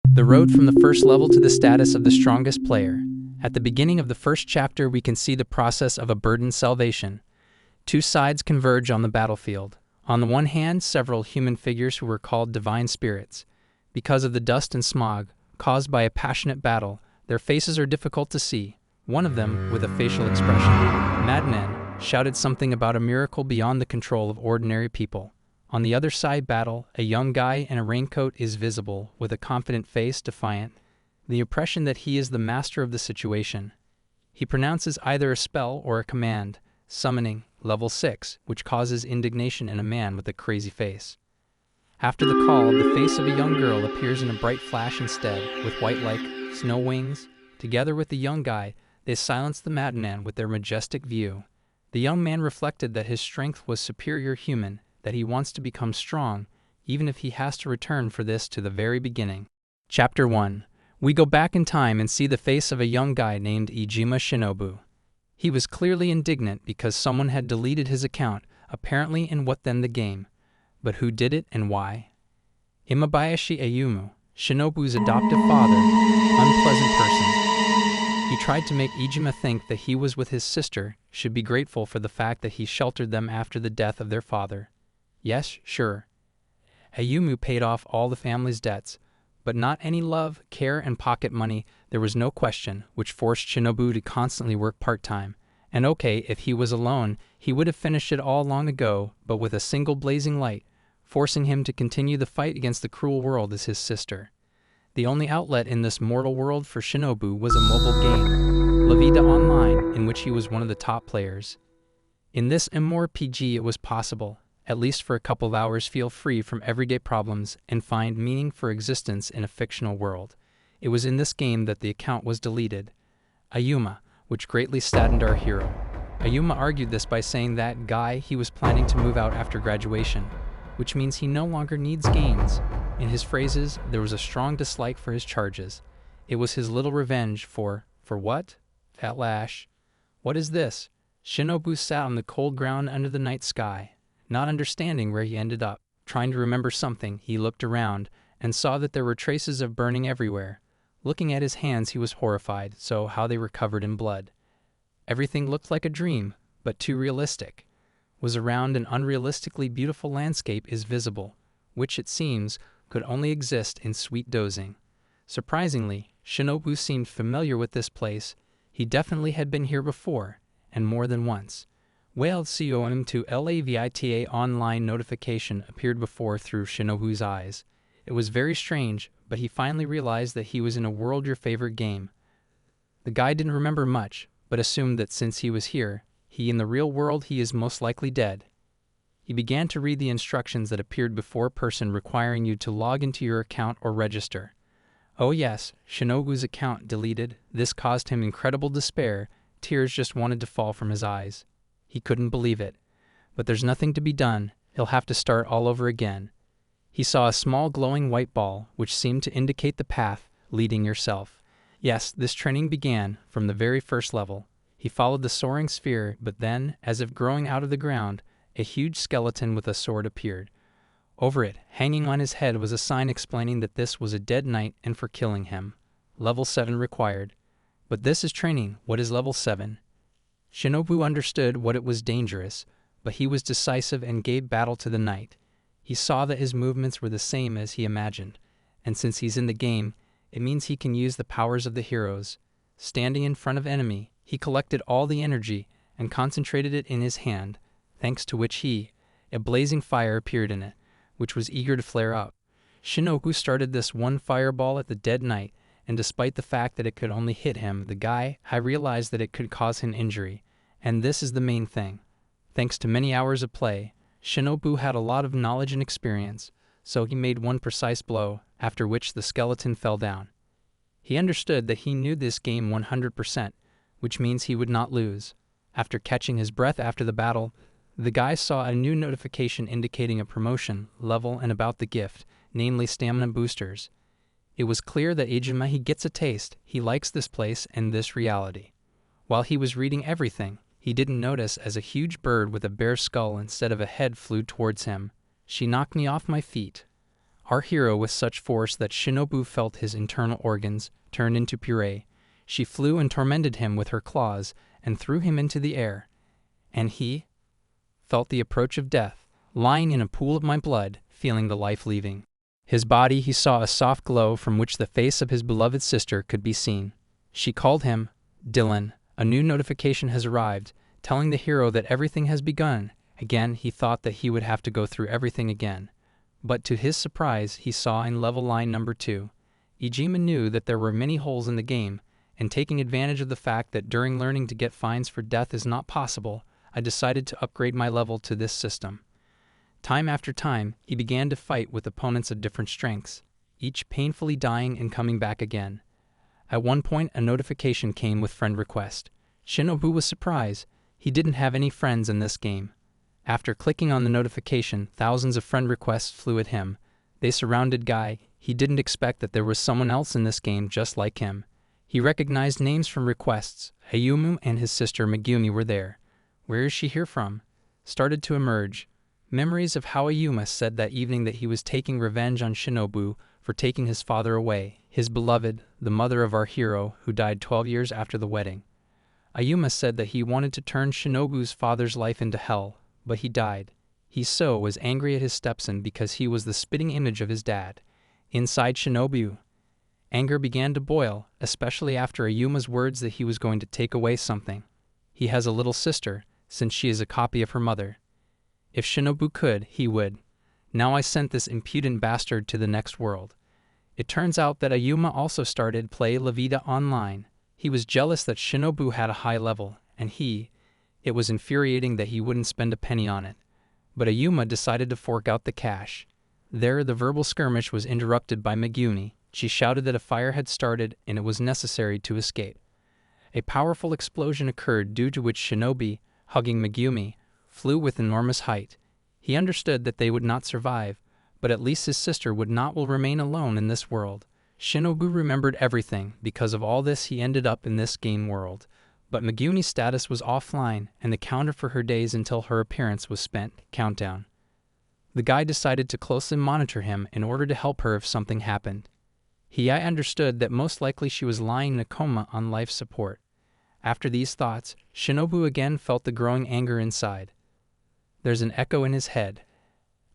The road from the first level to the status of the strongest player. At the beginning of the first chapter, we can see the process of a burdened salvation. Two sides converge on the battlefield. On the one hand, several human figures who were called divine spirits. Because of the dust and smog caused by a passionate battle, their faces are difficult to see. One of them, with a facial expression, Madman, shouted something about a miracle beyond the control of ordinary people. On the other side battle, a young guy in a raincoat is visible, with a confident face, defiant, the impression that he is the master of the situation. He pronounces either a spell or a command, summoning level 6, which causes indignation in a man with a crazy face. After the call, the face of a young girl appears in a bright flash instead, with white like snow wings. Together with the young guy, they silence the madman with their majestic view. The young man reflected that his strength was superior human, that he wants to become strong, even if he has to return for this to the very beginning. Chapter 1. We go back in time and see the face of a young guy named Ijima Shinobu. He was clearly indignant because someone had deleted his account, apparently in what then the game. But who did it and why? Imabayashi Ayumu, Shinobu's adoptive father, unpleasant person. He tried to make Ijima think that he was with his sister, should be grateful for the fact that he sheltered them after the death of their father. Yes, sure. Ayumu paid off all the family's debts, but not any love, care, and pocket money, there was no question, which forced Shinobu to constantly work part-time. And okay, if he was alone, he would have finished it all long ago, but with a single blazing light, forcing him to continue the fight against the cruel world as his sister. The only outlet in this mortal world for Shinobu was a mobile game, La Vida Online, in which he was one of the top players. In this MMORPG it was possible, at least for a couple of hours, feel free from everyday problems and find meaning for existence in a fictional world. It was in this game that the account was deleted. Ayuma, which greatly saddened our hero. Ayuma argued this by saying that he was planning to move out after graduation, which means he no longer needs games. In his phrases, there was a strong dislike for his charges. It was his little revenge for what? Fat lash. What is this? Shinobu sat on the cold ground under the night sky, not understanding where he ended up. Trying to remember something, he looked around and saw that there were traces of burning everywhere. Looking at his hands, he was horrified, so how they were covered in blood. Everything looked like a dream, but too realistic. Was around an unrealistically beautiful landscape is visible, which it seems could only exist in sweet dozing. Surprisingly, Shinobu seemed familiar with this place. He definitely had been here before, and more than once. Whaled COM to LAVITA online notification appeared before through Shinobu's eyes. It was very strange, but he finally realized that he was in a world your favorite game. The guy didn't remember much, but assumed that since he was here, in the real world he is most likely dead. He began to read the instructions that appeared before a person requiring you to log into your account or register. Oh yes, Shinobu's account deleted. This caused him incredible despair. Tears just wanted to fall from his eyes. He couldn't believe it. But there's nothing to be done. He'll have to start all over again. He saw a small glowing white ball, which seemed to indicate the path, leading yourself. Yes, this training began from the very first level. He followed the soaring sphere, but then, as if growing out of the ground, a huge skeleton with a sword appeared. Over it, hanging on his head, was a sign explaining that this was a dead knight and for killing him. Level 7 required. But this is training. What is level 7? Shinobu understood what it was dangerous, but he was decisive and gave battle to the knight. He saw that his movements were the same as he imagined, and since he's in the game, it means he can use the powers of the heroes. Standing in front of enemy, he collected all the energy and concentrated it in his hand, thanks to which a blazing fire appeared in it, which was eager to flare up. Shinobu started this one fireball at the dead knight, and despite the fact that it could only hit him, the guy had realized that it could cause him injury. And this is the main thing. Thanks to many hours of play, Shinobu had a lot of knowledge and experience, so he made one precise blow, after which the skeleton fell down. He understood that he knew this game 100%, which means he would not lose. After catching his breath after the battle, the guy saw a new notification indicating a promotion, level, and about the gift, namely stamina boosters. It was clear that Ijima gets a taste. He likes this place and this reality. While he was reading everything, he didn't notice as a huge bird with a bare skull instead of a head flew towards him. She knocked me off my feet. our hero with such force that Shinobu felt his internal organs turned into puree. She flew and tormented him with her claws and threw him into the air. And he felt the approach of death, lying in a pool of my blood, feeling the life leaving his body. He saw a soft glow from which the face of his beloved sister could be seen. She called him, "Dylan, a new notification has arrived, telling the hero that everything has begun." Again, he thought that he would have to go through everything again. But to his surprise, he saw in level line number 2. Ijima knew that there were many holes in the game, and taking advantage of the fact that during learning to get fines for death is not possible, I decided to upgrade my level to this system. Time after time, he began to fight with opponents of different strengths, each painfully dying and coming back again. At one point, a notification came with friend request. Shinobu was surprised. He didn't have any friends in this game. After clicking on the notification, thousands of friend requests flew at him. They surrounded Guy. He didn't expect that there was someone else in this game just like him. He recognized names from requests. Ayumu and his sister Megumi were there. Where is she here from? Started to emerge. Memories of how Ayuma said that evening that he was taking revenge on Shinobu for taking his father away, his beloved, the mother of our hero, who died 12 years after the wedding. Ayuma said that he wanted to turn Shinobu's father's life into hell, but he died. He so was angry at his stepson because he was the spitting image of his dad. Inside Shinobu, anger began to boil, especially after Ayuma's words that he was going to take away something. He has a little sister, since she is a copy of her mother. If Shinobu could, he would. Now I sent this impudent bastard to the next world. It turns out that Ayuma also started Play La Vida online. He was jealous that Shinobu had a high level, and it was infuriating that he wouldn't spend a penny on it. But Ayuma decided to fork out the cash. There, the verbal skirmish was interrupted by Megumi. She shouted that a fire had started and it was necessary to escape. A powerful explosion occurred, due to which Shinobi, hugging Megumi, flew with enormous height. He understood that they would not survive, but at least his sister would not will remain alone in this world. Shinobu remembered everything. Because of all this, he ended up in this game world. But Megumi's status was offline, and the counter for her days until her appearance was spent. Countdown. The guy decided to closely monitor him in order to help her if something happened. I understood that most likely she was lying in a coma on life support. After these thoughts, Shinobu again felt the growing anger inside. There's an echo in his head.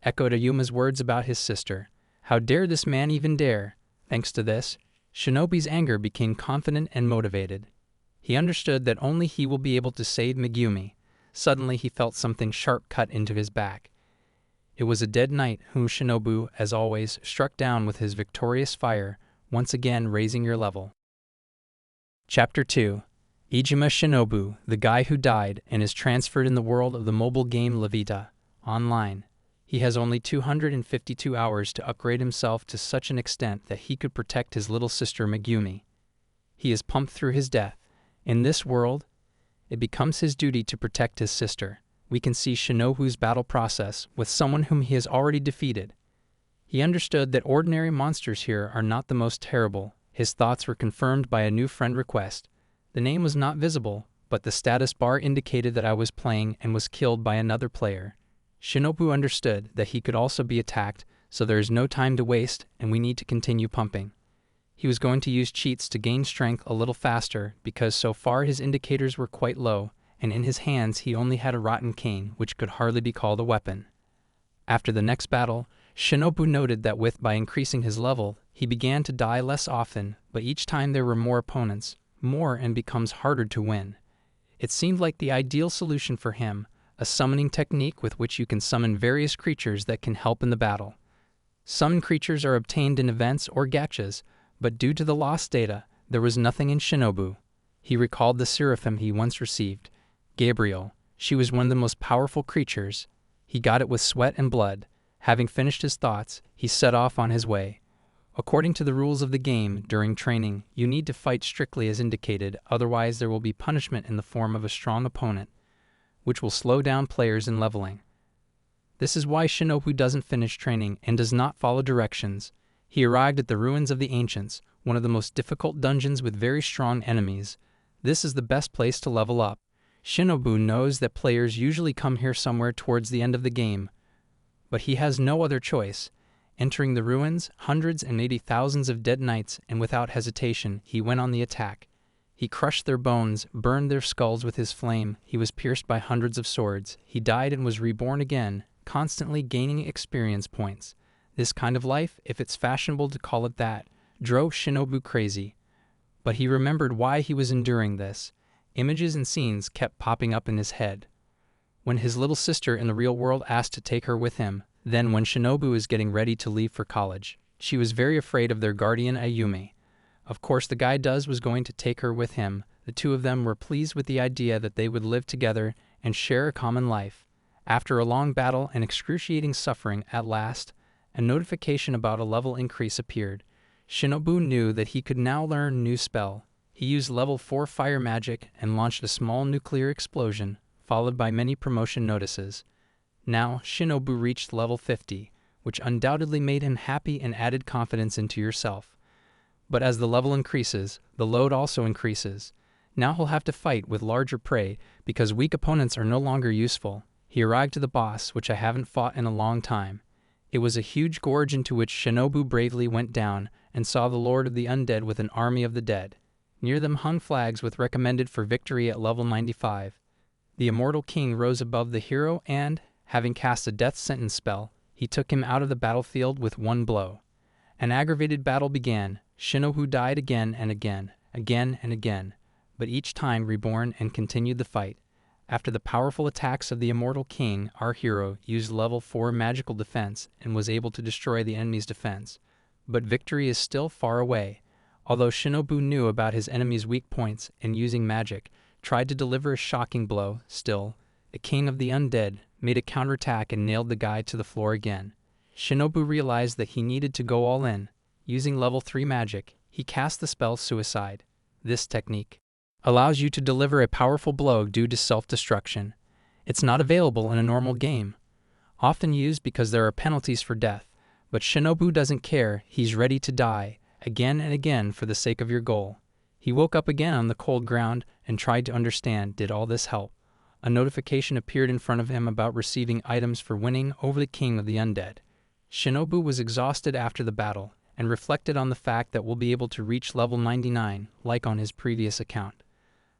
Echoed Ayuma's words about his sister. How dare this man even dare? Thanks to this, Shinobi's anger became confident and motivated. He understood that only he will be able to save Megumi. Suddenly he felt something sharp cut into his back. It was a dead knight whom Shinobu, as always, struck down with his victorious fire, once again raising your level. Chapter 2. Ijima Shinobu, the guy who died and is transferred in the world of the mobile game La Vida online. He has only 252 hours to upgrade himself to such an extent that he could protect his little sister Megumi. He is pumped through his death. In this world, it becomes his duty to protect his sister. We can see Shinobu's battle process with someone whom he has already defeated. He understood that ordinary monsters here are not the most terrible. His thoughts were confirmed by a new friend request. The name was not visible, but the status bar indicated that I was playing and was killed by another player. Shinobu understood that he could also be attacked, so there is no time to waste and we need to continue pumping. He was going to use cheats to gain strength a little faster because so far his indicators were quite low, and in his hands he only had a rotten cane, which could hardly be called a weapon. After the next battle, Shinobu noted that by increasing his level, he began to die less often, but each time there were more opponents, and becomes harder to win. It seemed like the ideal solution for him, a summoning technique with which you can summon various creatures that can help in the battle. Some creatures are obtained in events or gachas, but due to the lost data, there was nothing in Shinobu. He recalled the seraphim he once received, Gabriel. She was one of the most powerful creatures. He got it with sweat and blood. Having finished his thoughts, he set off on his way. According to the rules of the game, during training, you need to fight strictly as indicated, otherwise there will be punishment in the form of a strong opponent, which will slow down players in leveling. This is why Shinobu doesn't finish training and does not follow directions. He arrived at the ruins of the ancients, one of the most difficult dungeons with very strong enemies. This is the best place to level up. Shinobu knows that players usually come here somewhere towards the end of the game, but he has no other choice, Entering the ruins, hundreds and maybe thousands of dead knights, and without hesitation, he went on the attack. He crushed their bones, burned their skulls with his flame, he was pierced by hundreds of swords, he died and was reborn again, constantly gaining experience points. This kind of life, if it's fashionable to call it that, drove Shinobu crazy. But he remembered why he was enduring this. Images and scenes kept popping up in his head. When his little sister in the real world asked to take her with him, then when Shinobu was getting ready to leave for college, she was very afraid of their guardian Ayumi. Of course, the guy was going to take her with him. The two of them were pleased with the idea that they would live together and share a common life. After a long battle and excruciating suffering, at last, a notification about a level increase appeared. Shinobu knew that he could now learn a new spell. He used level 4 fire magic and launched a small nuclear explosion, followed by many promotion notices. Now, Shinobu reached level 50, which undoubtedly made him happy and added confidence into yourself. But as the level increases, the load also increases. Now he'll have to fight with larger prey because weak opponents are no longer useful. He arrived to the boss, which I haven't fought in a long time. It was a huge gorge into which Shinobu bravely went down and saw the Lord of the Undead with an army of the dead. Near them hung flags with recommended for victory at level 95. The immortal king rose above the hero and, having cast a death sentence spell, he took him out of the battlefield with one blow. An aggravated battle began. Shinobu died again and again, but each time reborn and continued the fight. After the powerful attacks of the immortal king, our hero used level 4 magical defense and was able to destroy the enemy's defense. But victory is still far away. Although Shinobu knew about his enemy's weak points and using magic, tried to deliver a shocking blow, still, the king of the undead made a counterattack and nailed the guy to the floor again. Shinobu realized that he needed to go all in. Using level 3 magic, he cast the spell Suicide. This technique allows you to deliver a powerful blow due to self-destruction. It's not available in a normal game. Often used because there are penalties for death, but Shinobu doesn't care. He's ready to die, again and again for the sake of your goal. He woke up again on the cold ground and tried to understand, did all this help? A notification appeared in front of him about receiving items for winning over the king of the undead. Shinobu was exhausted after the battle, and reflected on the fact that we'll be able to reach level 99, like on his previous account.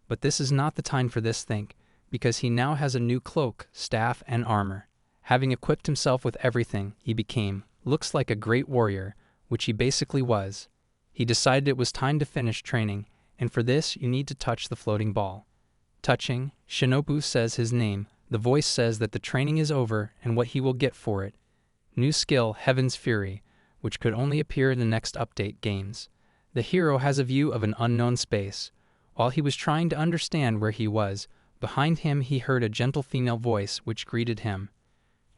But this is not the time for this because he now has a new cloak, staff, and armor. Having equipped himself with everything, he looks like a great warrior, which he basically was. He decided it was time to finish training, and for this you need to touch the floating ball. Touching, Shinobu says his name. The voice says that the training is over and what he will get for it. New skill, Heaven's Fury, which could only appear in the next update games. The hero has a view of an unknown space. While he was trying to understand where he was, behind him he heard a gentle female voice which greeted him.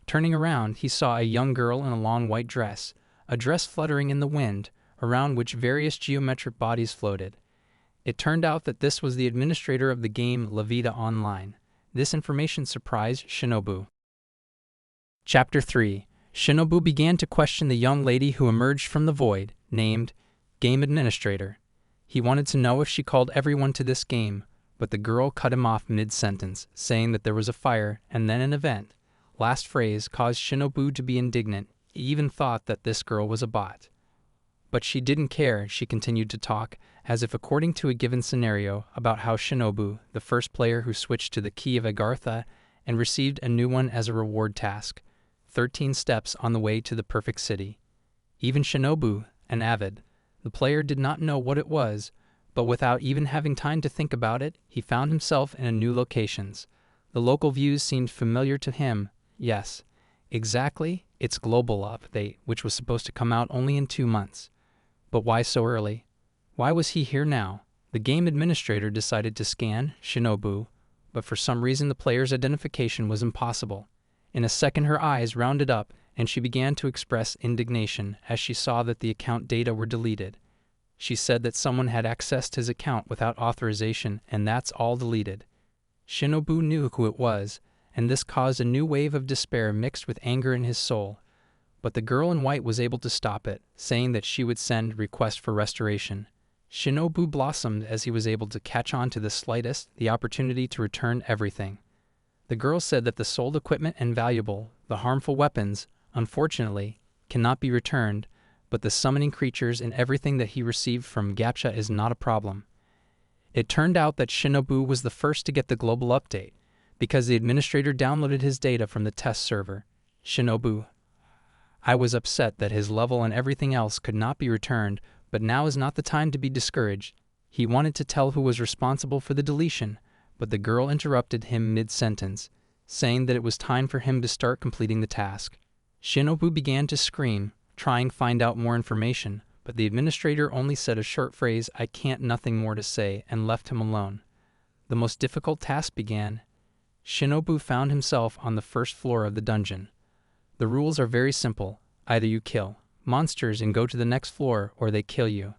Turning around, he saw a young girl in a long white dress, a dress fluttering in the wind, around which various geometric bodies floated. It turned out that this was the administrator of the game La Vida Online. This information surprised Shinobu. Chapter 3. Shinobu began to question the young lady who emerged from the void, named Game Administrator. He wanted to know if she called everyone to this game, but the girl cut him off mid-sentence, saying that there was a fire and then an event. Last phrase caused Shinobu to be indignant. He even thought that this girl was a bot. But she didn't care. She continued to talk, as if according to a given scenario, about how Shinobu, the first player who switched to the key of Agartha and received a new one as a reward task, 13 steps on the way to the perfect city. Even Shinobu, an avid, the player did not know what it was, but without even having time to think about it, he found himself in a new locations. The local views seemed familiar to him. Yes, exactly, its global update, which was supposed to come out only in 2 months. But why so early? Why was he here now? The game administrator decided to scan Shinobu, but for some reason the player's identification was impossible. In a second her eyes rounded up, and she began to express indignation as she saw that the account data were deleted. She said that someone had accessed his account without authorization, and that's all deleted. Shinobu knew who it was, and this caused a new wave of despair mixed with anger in his soul. But the girl in white was able to stop it, saying that she would send request for restoration. Shinobu blossomed as he was able to catch on to the opportunity to return everything. The girl said that the sold equipment and valuable, the harmful weapons, unfortunately, cannot be returned, but the summoning creatures and everything that he received from Gacha is not a problem. It turned out that Shinobu was the first to get the global update, because the administrator downloaded his data from the test server. Shinobu. I was upset that his level and everything else could not be returned, but now is not the time to be discouraged. He wanted to tell who was responsible for the deletion, but the girl interrupted him mid-sentence, saying that it was time for him to start completing the task. Shinobu began to scream, trying to find out more information, but the administrator only said a short phrase, "I can't," nothing more to say, and left him alone. The most difficult task began. Shinobu found himself on the first floor of the dungeon. The rules are very simple. Either you kill monsters and go to the next floor, or they kill you.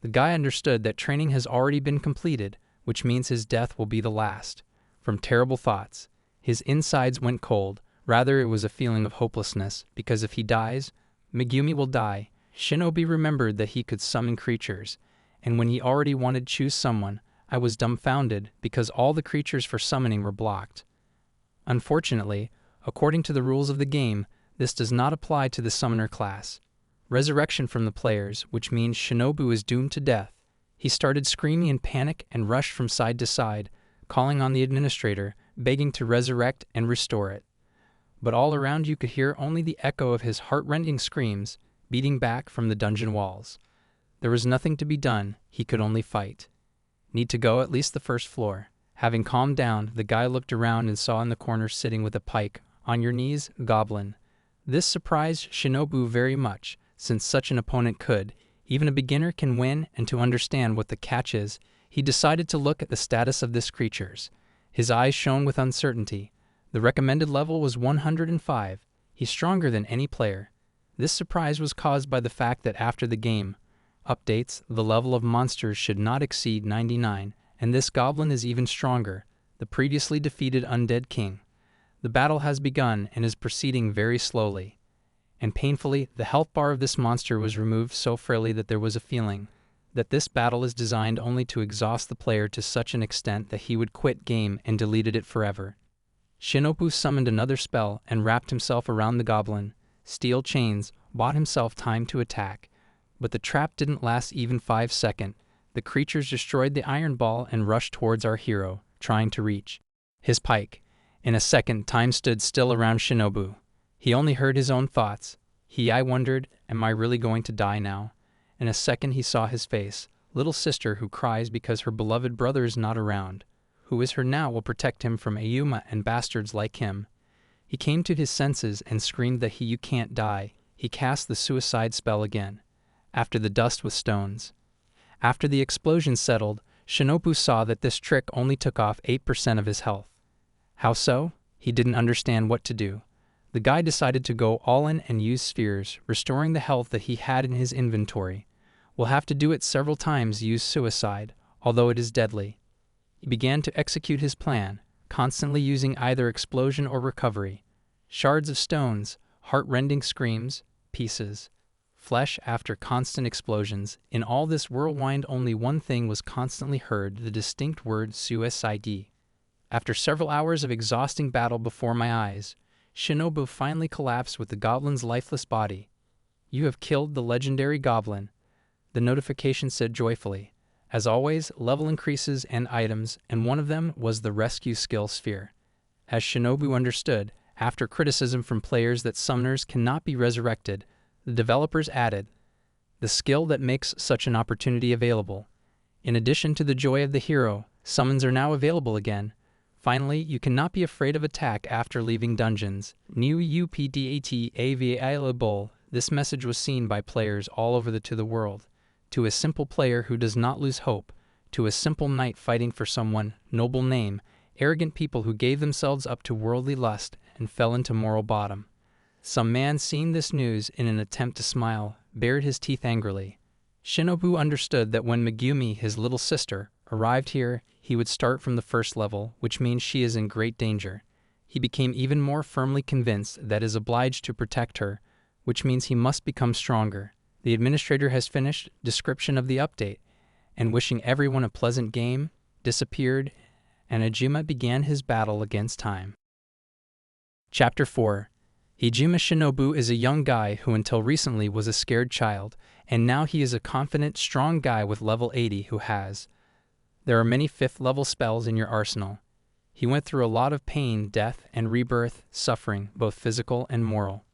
The guy understood that training has already been completed, which means his death will be the last. From terrible thoughts, his insides went cold. Rather, it was a feeling of hopelessness, because if he dies, Megumi will die. Shinobi remembered that he could summon creatures, and when he already wanted to choose someone, I was dumbfounded because all the creatures for summoning were blocked. Unfortunately, according to the rules of the game, this does not apply to the summoner class. Resurrection from the players, which means Shinobu is doomed to death. He started screaming in panic and rushed from side to side, calling on the administrator, begging to resurrect and restore it. But all around you could hear only the echo of his heart-rending screams, beating back from the dungeon walls. There was nothing to be done, he could only fight. Need to go at least the first floor. Having calmed down, the guy looked around and saw in the corner sitting with a pike, "On your knees, goblin." This surprised Shinobu very much, since such an opponent could, even a beginner can win, and to understand what the catch is, he decided to look at the status of this creatures. His eyes shone with uncertainty. The recommended level was 105. He's stronger than any player. This surprise was caused by the fact that after the game updates, the level of monsters should not exceed 99, and this goblin is even stronger, the previously defeated undead king. The battle has begun and is proceeding very slowly. And painfully, the health bar of this monster was removed so freely that there was a feeling that this battle is designed only to exhaust the player to such an extent that he would quit game and deleted it forever. Shinobu summoned another spell and wrapped himself around the goblin. Steel chains bought himself time to attack, but the trap didn't last even 5 seconds. The creatures destroyed the iron ball and rushed towards our hero, trying to reach his pike. In a second, time stood still around Shinobu. He only heard his own thoughts. I wondered, am I really going to die now? In a second he saw his face. Little sister who cries because her beloved brother is not around. Who is her now will protect him from Ayuma and bastards like him. He came to his senses and screamed that you can't die. He cast the suicide spell again. After the dust with stones. After the explosion settled, Shinobu saw that this trick only took off 8% of his health. How so? He didn't understand what to do. The guy decided to go all in and use spheres, restoring the health that he had in his inventory. We'll have to do it several times, use suicide, although it is deadly. He began to execute his plan, constantly using either explosion or recovery. Shards of stones, heart-rending screams, pieces, flesh after constant explosions. In all this whirlwind only one thing was constantly heard, the distinct word suicide. After several hours of exhausting battle before my eyes, Shinobu finally collapsed with the goblin's lifeless body. You have killed the legendary goblin, the notification said joyfully. As always, level increases and items, and one of them was the rescue skill sphere. As Shinobu understood, after criticism from players that summoners cannot be resurrected, the developers added the skill that makes such an opportunity available. In addition to the joy of the hero, summons are now available again. Finally, you cannot be afraid of attack after leaving dungeons. New update available. This message was seen by players all over the world. To a simple player who does not lose hope, to a simple knight fighting for someone, noble name, arrogant people who gave themselves up to worldly lust and fell into moral bottom. Some man seeing this news in an attempt to smile, bared his teeth angrily. Shinobu understood that when Megumi, his little sister, arrived here, he would start from the first level, which means she is in great danger. He became even more firmly convinced that is obliged to protect her, which means he must become stronger. The administrator has finished description of the update, and wishing everyone a pleasant game, disappeared, and Ajima began his battle against time. Chapter 4. Hijima Shinobu is a young guy who until recently was a scared child, and now he is a confident, strong guy with level 80 who has. There are many 5th level spells in your arsenal. He went through a lot of pain, death, and rebirth, suffering, both physical and moral.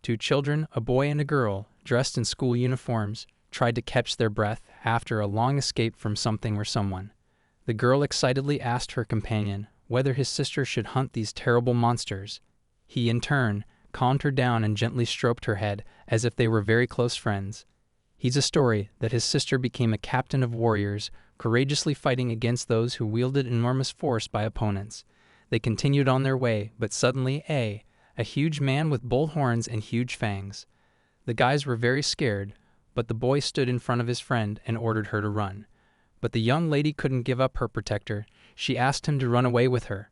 2 children, a boy and a girl, dressed in school uniforms, tried to catch their breath after a long escape from something or someone. The girl excitedly asked her companion whether his sister should hunt these terrible monsters. He, in turn, calmed her down and gently stroked her head as if they were very close friends. He's a story that his sister became a captain of warriors, courageously fighting against those who wielded enormous force by opponents. They continued on their way, but suddenly a huge man with bull horns and huge fangs. The guys were very scared, but the boy stood in front of his friend and ordered her to run. But the young lady couldn't give up her protector. She asked him to run away with her.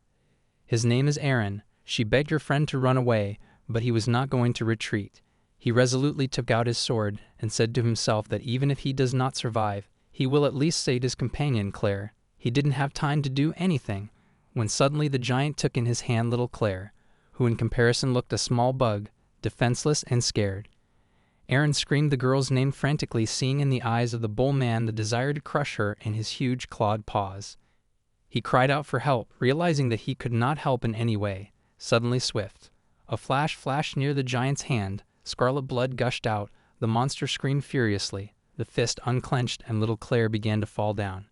His name is Aaron. She begged her friend to run away, but he was not going to retreat. He resolutely took out his sword and said to himself that even if he does not survive, he will at least save his companion, Claire. He didn't have time to do anything when suddenly the giant took in his hand little Claire, who in comparison looked a small bug, defenseless and scared. Aaron screamed the girl's name frantically, seeing in the eyes of the bull man the desire to crush her in his huge clawed paws. He cried out for help, realizing that he could not help in any way. Suddenly swift. A flash flashed near the giant's hand, scarlet blood gushed out, the monster screamed furiously, the fist unclenched, and little Claire began to fall down.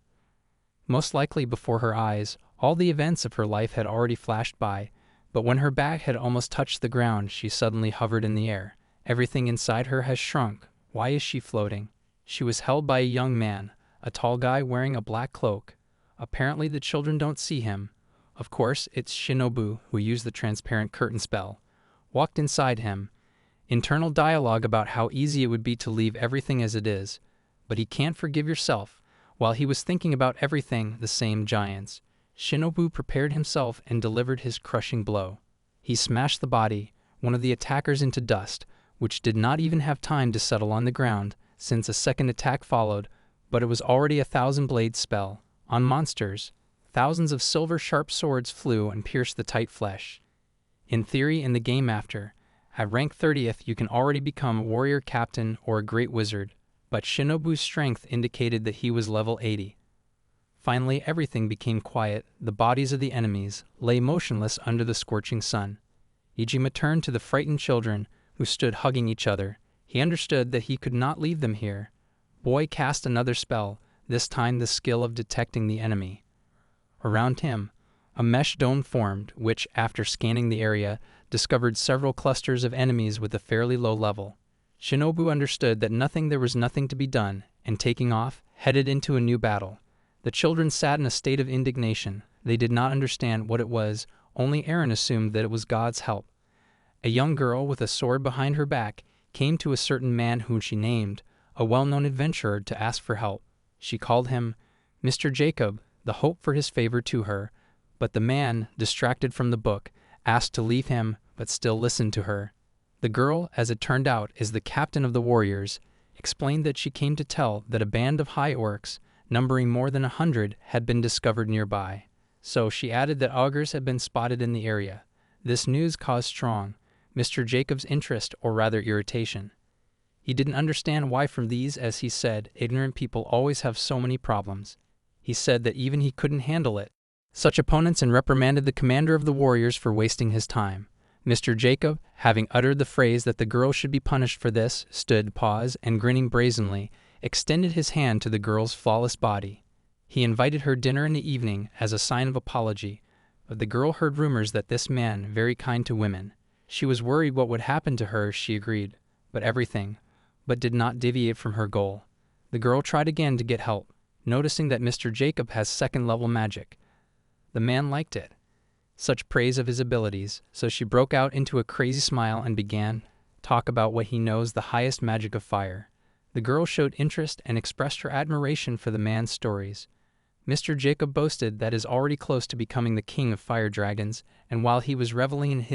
Most likely before her eyes, all the events of her life had already flashed by, but when her back had almost touched the ground, she suddenly hovered in the air. Everything inside her has shrunk. Why is she floating? She was held by a young man, a tall guy wearing a black cloak. Apparently the children don't see him. Of course, it's Shinobu, who used the transparent curtain spell. Walked inside him. Internal dialogue about how easy it would be to leave everything as it is. But he can't forgive yourself. While he was thinking about everything, the same giants, Shinobu prepared himself and delivered his crushing blow. He smashed the body, one of the attackers, into dust, which did not even have time to settle on the ground, since a second attack followed, but it was already a 1,000-blade spell. On monsters, thousands of silver-sharp swords flew and pierced the tight flesh. In theory, in the game after, at rank 30th you can already become a warrior captain or a great wizard, but Shinobu's strength indicated that he was level 80. Finally, everything became quiet. The bodies of the enemies lay motionless under the scorching sun. Ijima turned to the frightened children, who stood hugging each other. He understood that he could not leave them here. Boy cast another spell, this time the skill of detecting the enemy. Around him, a mesh dome formed, which, after scanning the area, discovered several clusters of enemies with a fairly low level. Shinobu understood that there was nothing to be done, and taking off, headed into a new battle. The children sat in a state of indignation. They did not understand what it was. Only Aaron assumed that it was God's help. A young girl with a sword behind her back came to a certain man whom she named, a well-known adventurer, to ask for help. She called him Mr. Jacob, the hope for his favor to her, but the man, distracted from the book, asked to leave him, but still listened to her. The girl, as it turned out, is the captain of the warriors, explained that she came to tell that a band of high orcs, numbering more than 100, had been discovered nearby. So she added that augurs had been spotted in the area. This news caused strong Mr. Jacob's interest, or rather irritation. He didn't understand why from these, as he said, ignorant people always have so many problems. He said that even he couldn't handle it. Such opponents, and reprimanded the commander of the warriors for wasting his time. Mr. Jacob, having uttered the phrase that the girl should be punished for this, stood, paused, and grinning brazenly, extended his hand to the girl's flawless body. He invited her dinner in the evening as a sign of apology, but the girl heard rumors that this man very kind to women. She was worried what would happen to her. She agreed, but did not deviate from her goal. The girl tried again to get help, noticing that Mr. Jacob has second-level magic. The man liked it, such praise of his abilities, so she broke out into a crazy smile and began talk about what he knows, the highest magic of fire. The girl showed interest and expressed her admiration for the man's stories. Mr. Jacob boasted that is already close to becoming the king of fire dragons, and while he was reveling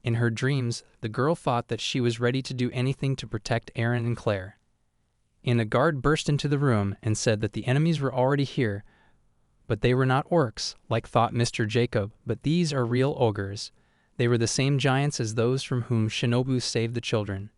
in her dreams, the girl thought that she was ready to do anything to protect Aaron and Claire. A guard burst into the room and said that the enemies were already here, but they were not orcs, like thought Mr. Jacob, but these are real ogres. They were the same giants as those from whom Shinobu saved the children.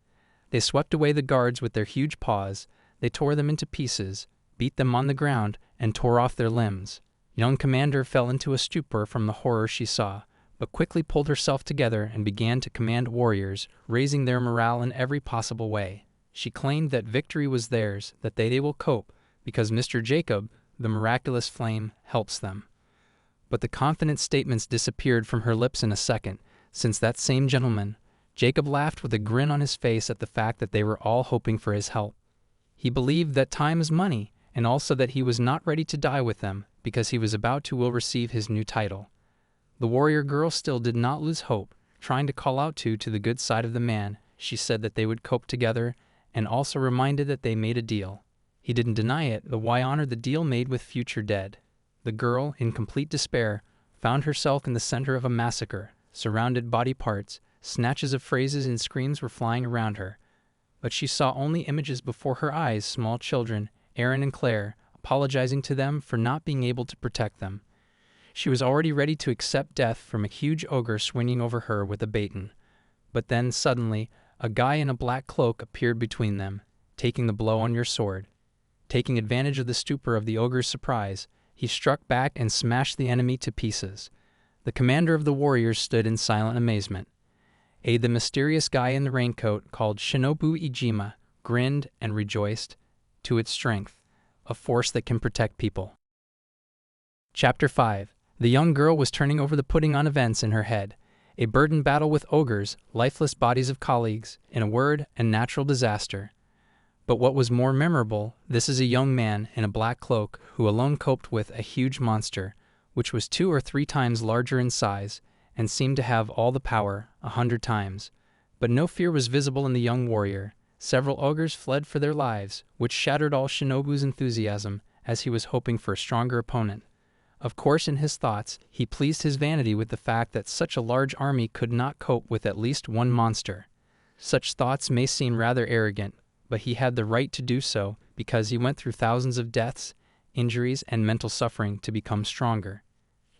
They swept away the guards with their huge paws. They tore them into pieces, beat them on the ground, and tore off their limbs. Young Commander fell into a stupor from the horror she saw, but quickly pulled herself together and began to command warriors, raising their morale in every possible way. She claimed that victory was theirs, that they will cope, because Mr. Jacob, the miraculous flame, helps them. But the confident statements disappeared from her lips in a second, since that same gentleman, Jacob, laughed with a grin on his face at the fact that they were all hoping for his help. He believed that time is money, and also that he was not ready to die with them, because he was about to will receive his new title. The warrior girl still did not lose hope, trying to call out to the good side of the man. She said that they would cope together, and also reminded that they made a deal. He didn't deny it, though why honor the deal made with future dead? The girl, in complete despair, found herself in the center of a massacre, surrounded body parts, snatches of phrases and screams were flying around her. But she saw only images before her eyes, small children, Aaron and Claire, apologizing to them for not being able to protect them. She was already ready to accept death from a huge ogre swinging over her with a baton. But then, suddenly, a guy in a black cloak appeared between them, taking the blow on your sword. Taking advantage of the stupor of the ogre's surprise, he struck back and smashed the enemy to pieces. The commander of the warriors stood in silent amazement. The mysterious guy in the raincoat, called Shinobu Ijima, grinned and rejoiced to its strength, a force that can protect people. Chapter 5. The young girl was turning over the pudding on events in her head. A burdened battle with ogres, lifeless bodies of colleagues, in a word, a natural disaster. But what was more memorable, this is a young man in a black cloak who alone coped with a huge monster, which was 2 or 3 times larger in size, and seemed to have all the power, 100 times. But no fear was visible in the young warrior. Several ogres fled for their lives, which shattered all Shinobu's enthusiasm, as he was hoping for a stronger opponent. Of course, in his thoughts, he pleased his vanity with the fact that such a large army could not cope with at least one monster. Such thoughts may seem rather arrogant, but he had the right to do so because he went through thousands of deaths, injuries, and mental suffering to become stronger.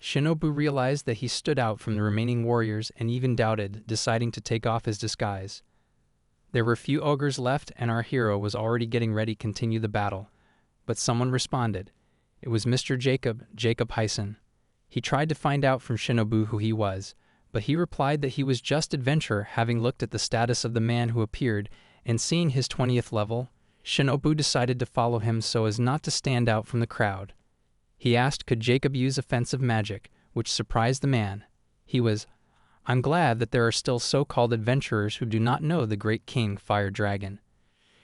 Shinobu realized that he stood out from the remaining warriors and even doubted, deciding to take off his disguise. There were few ogres left, and our hero was already getting ready to continue the battle. But someone responded. It was Mr. Jacob Hyson. He tried to find out from Shinobu who he was, but he replied that he was just adventurer, having looked at the status of the man who appeared, and seeing his 20th level, Shinobu decided to follow him so as not to stand out from the crowd. He asked could Jacob use offensive magic, which surprised the man. He was, "I'm glad that there are still so-called adventurers who do not know the great king, Fire Dragon."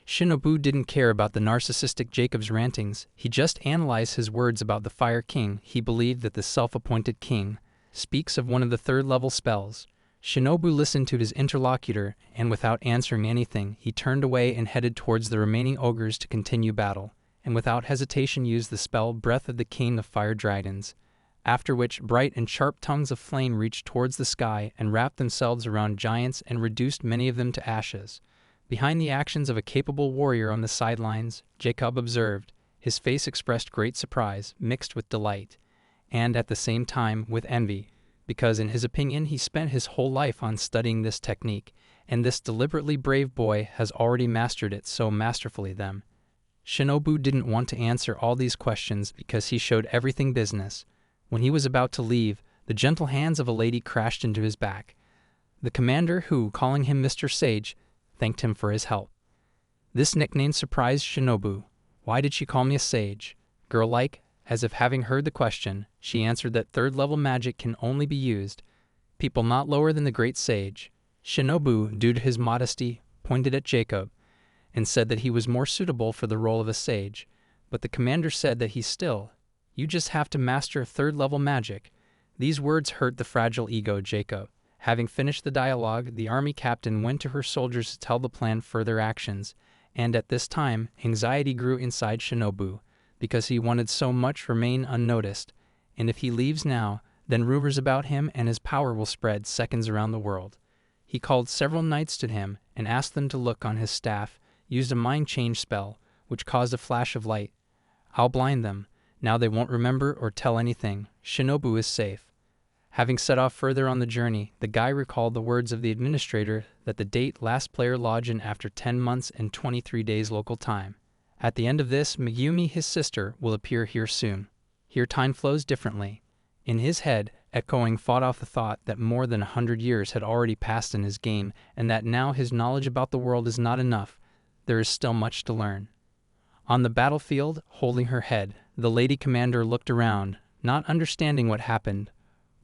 Shinobu didn't care about the narcissistic Jacob's rantings. He just analyzed his words about the Fire King. He believed that the self-appointed king speaks of one of the 3rd-level spells. Shinobu listened to his interlocutor, and without answering anything, he turned away and headed towards the remaining ogres to continue battle, and without hesitation used the spell Breath of the King of Fire Dragons, after which bright and sharp tongues of flame reached towards the sky and wrapped themselves around giants and reduced many of them to ashes. Behind the actions of a capable warrior on the sidelines, Jacob observed. His face expressed great surprise, mixed with delight, and at the same time with envy, because in his opinion he spent his whole life on studying this technique, and this deliberately brave boy has already mastered it so masterfully then. Shinobu didn't want to answer all these questions because he showed everything business. When he was about to leave, the gentle hands of a lady crashed into his back. The commander who, calling him Mr. Sage, thanked him for his help. This nickname surprised Shinobu. Why did she call me a sage? Girl-like, as if having heard the question, she answered that 3rd-level magic can only be used people not lower than the great sage. Shinobu, due to his modesty, pointed at Jacob and said that he was more suitable for the role of a sage, but the commander said that you just have to master 3rd-level magic. These words hurt the fragile ego Jacob. Having finished the dialogue, the army captain went to her soldiers to tell the plan further actions, and at this time, anxiety grew inside Shinobu, because he wanted so much remain unnoticed, and if he leaves now, then rumors about him and his power will spread seconds around the world. He called several knights to him and asked them to look on his staff, used a mind change spell, which caused a flash of light. I'll blind them. Now they won't remember or tell anything. Shinobu is safe. Having set off further on the journey, the guy recalled the words of the administrator that the date last player lodge in after 10 months and 23 days local time. At the end of this, Megumi, his sister, will appear here soon. Here time flows differently. In his head, echoing fought off the thought that more than 100 years had already passed in his game and that now his knowledge about the world is not enough. There is still much to learn. On the battlefield, holding her head, the lady commander looked around, not understanding what happened,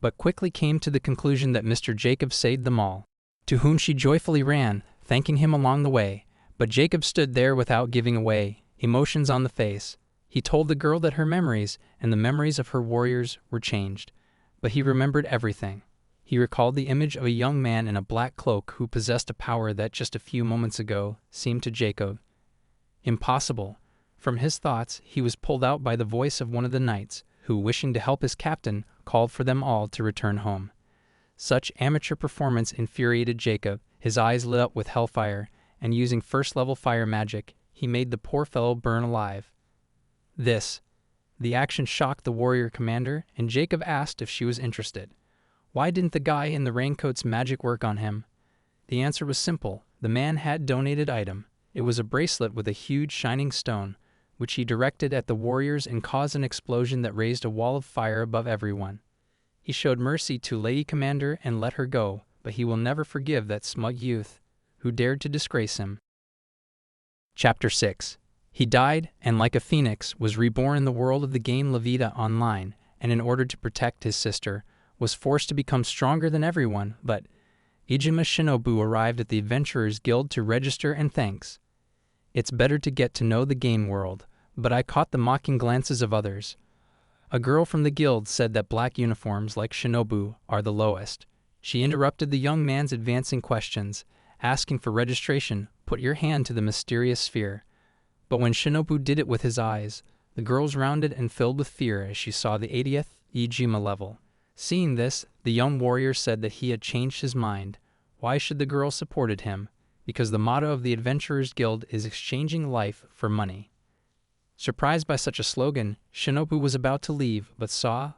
but quickly came to the conclusion that Mr. Jacob saved them all, to whom she joyfully ran, thanking him along the way. But Jacob stood there without giving away, emotions on the face. He told the girl that her memories and the memories of her warriors were changed, but he remembered everything. He recalled the image of a young man in a black cloak who possessed a power that just a few moments ago seemed to Jacob impossible. From his thoughts, he was pulled out by the voice of one of the knights, who, wishing to help his captain, called for them all to return home. Such amateur performance infuriated Jacob. His eyes lit up with hellfire, and using first-level fire magic, he made the poor fellow burn alive. The action shocked the warrior commander, and Jacob asked if she was interested. Why didn't the guy in the raincoat's magic work on him? The answer was simple. The man had donated item. It was a bracelet with a huge shining stone, which he directed at the warriors and caused an explosion that raised a wall of fire above everyone. He showed mercy to Lady Commander and let her go, but he will never forgive that smug youth who dared to disgrace him. Chapter 6. He died, and like a phoenix, was reborn in the world of the game La Vida Online, and in order to protect his sister, was forced to become stronger than everyone, but Ijima Shinobu arrived at the Adventurers Guild to register and thanks. It's better to get to know the game world, but I caught the mocking glances of others. A girl from the guild said that black uniforms like Shinobu are the lowest. She interrupted the young man's advancing questions, asking for registration. Put your hand to the mysterious sphere. But when Shinobu did it with his eyes, the girls rounded and filled with fear as she saw the 80th Ijima level. Seeing this, the young warrior said that he had changed his mind. Why should the girl supported him? Because the motto of the Adventurers Guild is exchanging life for money. Surprised by such a slogan, Shinobu was about to leave, but saw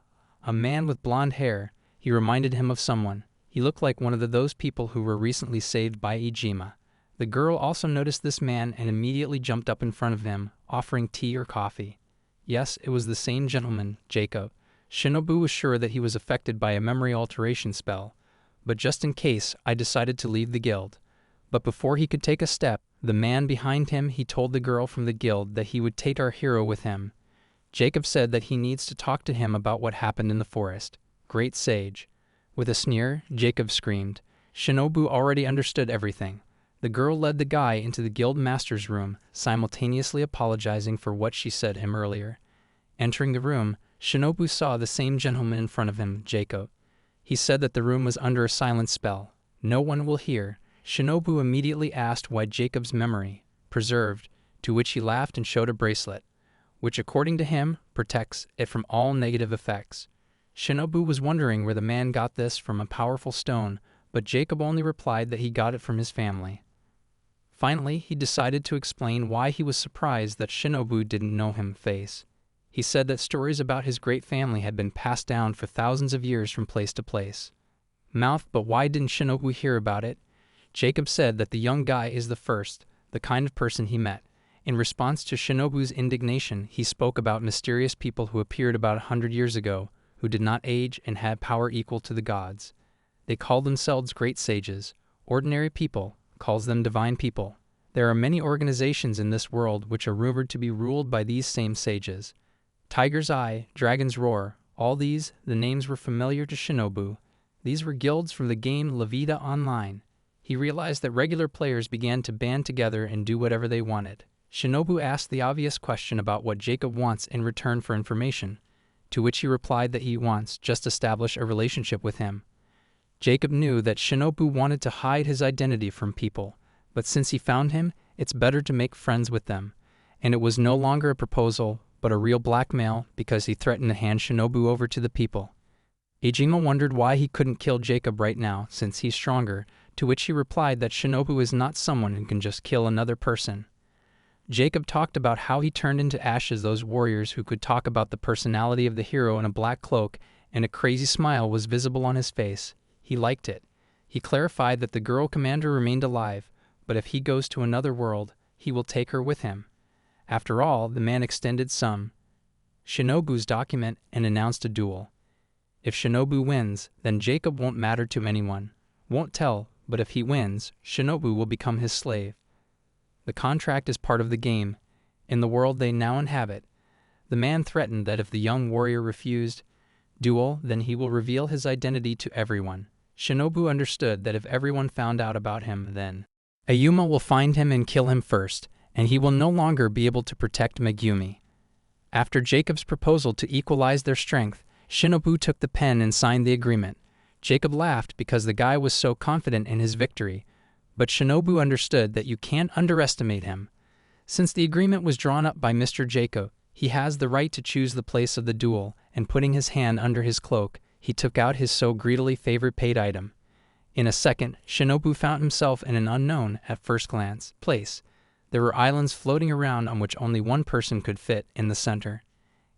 a man with blonde hair. He reminded him of someone. He looked like one of those people who were recently saved by Ijima. The girl also noticed this man and immediately jumped up in front of him, offering tea or coffee. Yes, it was the same gentleman, Jacob. Shinobu was sure that he was affected by a memory alteration spell, but just in case, I decided to leave the guild. But before he could take a step, the man behind him, he told the girl from the guild that he would take our hero with him. Jacob said that he needs to talk to him about what happened in the forest. Great sage. With a sneer, Jacob screamed. Shinobu already understood everything. The girl led the guy into the guild master's room, simultaneously apologizing for what she said him earlier. Entering the room, Shinobu saw the same gentleman in front of him, Jacob. He said that the room was under a silent spell. No one will hear. Shinobu immediately asked why Jacob's memory preserved, to which he laughed and showed a bracelet, which according to him protects it from all negative effects. Shinobu was wondering where the man got this from a powerful stone, but Jacob only replied that he got it from his family. Finally, he decided to explain why he was surprised that Shinobu didn't know him face. He said that stories about his great family had been passed down for thousands of years from place to place. But why didn't Shinobu hear about it? Jacob said that the young guy is the kind of person he met. In response to Shinobu's indignation, he spoke about mysterious people who appeared about 100 years ago, who did not age and had power equal to the gods. They called themselves great sages. Ordinary people calls them divine people. There are many organizations in this world which are rumored to be ruled by these same sages. Tiger's Eye, Dragon's Roar, all these, the names were familiar to Shinobu. These were guilds from the game La Vida Online. He realized that regular players began to band together and do whatever they wanted. Shinobu asked the obvious question about what Jacob wants in return for information, to which he replied that he wants just establish a relationship with him. Jacob knew that Shinobu wanted to hide his identity from people, but since he found him, it's better to make friends with them. And it was no longer a proposal, but a real blackmail, because he threatened to hand Shinobu over to the people. Ijima wondered why he couldn't kill Jacob right now, since he's stronger, to which he replied that Shinobu is not someone who can just kill another person. Jacob talked about how he turned into ashes those warriors who could talk about the personality of the hero in a black cloak and a crazy smile was visible on his face. He liked it. He clarified that the girl commander remained alive, but if he goes to another world, he will take her with him. After all, the man extended some Shinobu's document and announced a duel. If Shinobu wins, then Jacob won't matter to anyone, won't tell, but if he wins, Shinobu will become his slave. The contract is part of the game. In the world they now inhabit, the man threatened that if the young warrior refused duel, then he will reveal his identity to everyone. Shinobu understood that if everyone found out about him, then Ayuma will find him and kill him first, and he will no longer be able to protect Megumi. After Jacob's proposal to equalize their strength, Shinobu took the pen and signed the agreement. Jacob laughed because the guy was so confident in his victory, but Shinobu understood that you can't underestimate him. Since the agreement was drawn up by Mr. Jacob, he has the right to choose the place of the duel, and putting his hand under his cloak, he took out his so greedily favored paid item. In a second, Shinobu found himself in an unknown, at first glance, place. There were islands floating around on which only one person could fit in the center.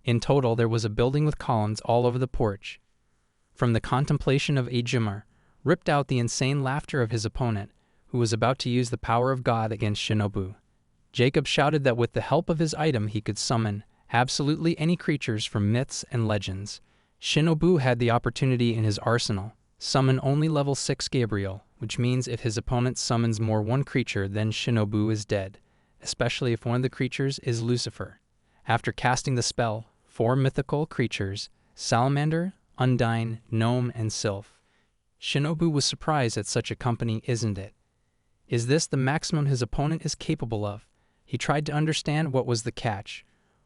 In total, there was a building with columns all over the porch. From the contemplation of Ajumar, ripped out the insane laughter of his opponent, who was about to use the power of God against Shinobu. Jacob shouted that with the help of his item he could summon absolutely any creatures from myths and legends. Shinobu had the opportunity in his arsenal. Summon only level 6 Gabriel, which means if his opponent summons more one creature, then Shinobu is dead, especially if one of the creatures is Lucifer. After casting the spell, 4 mythical creatures, Salamander, Undine, Gnome, and Sylph. Shinobu was surprised at such a company, isn't it? Is this the maximum his opponent is capable of? He tried to understand what was the catch.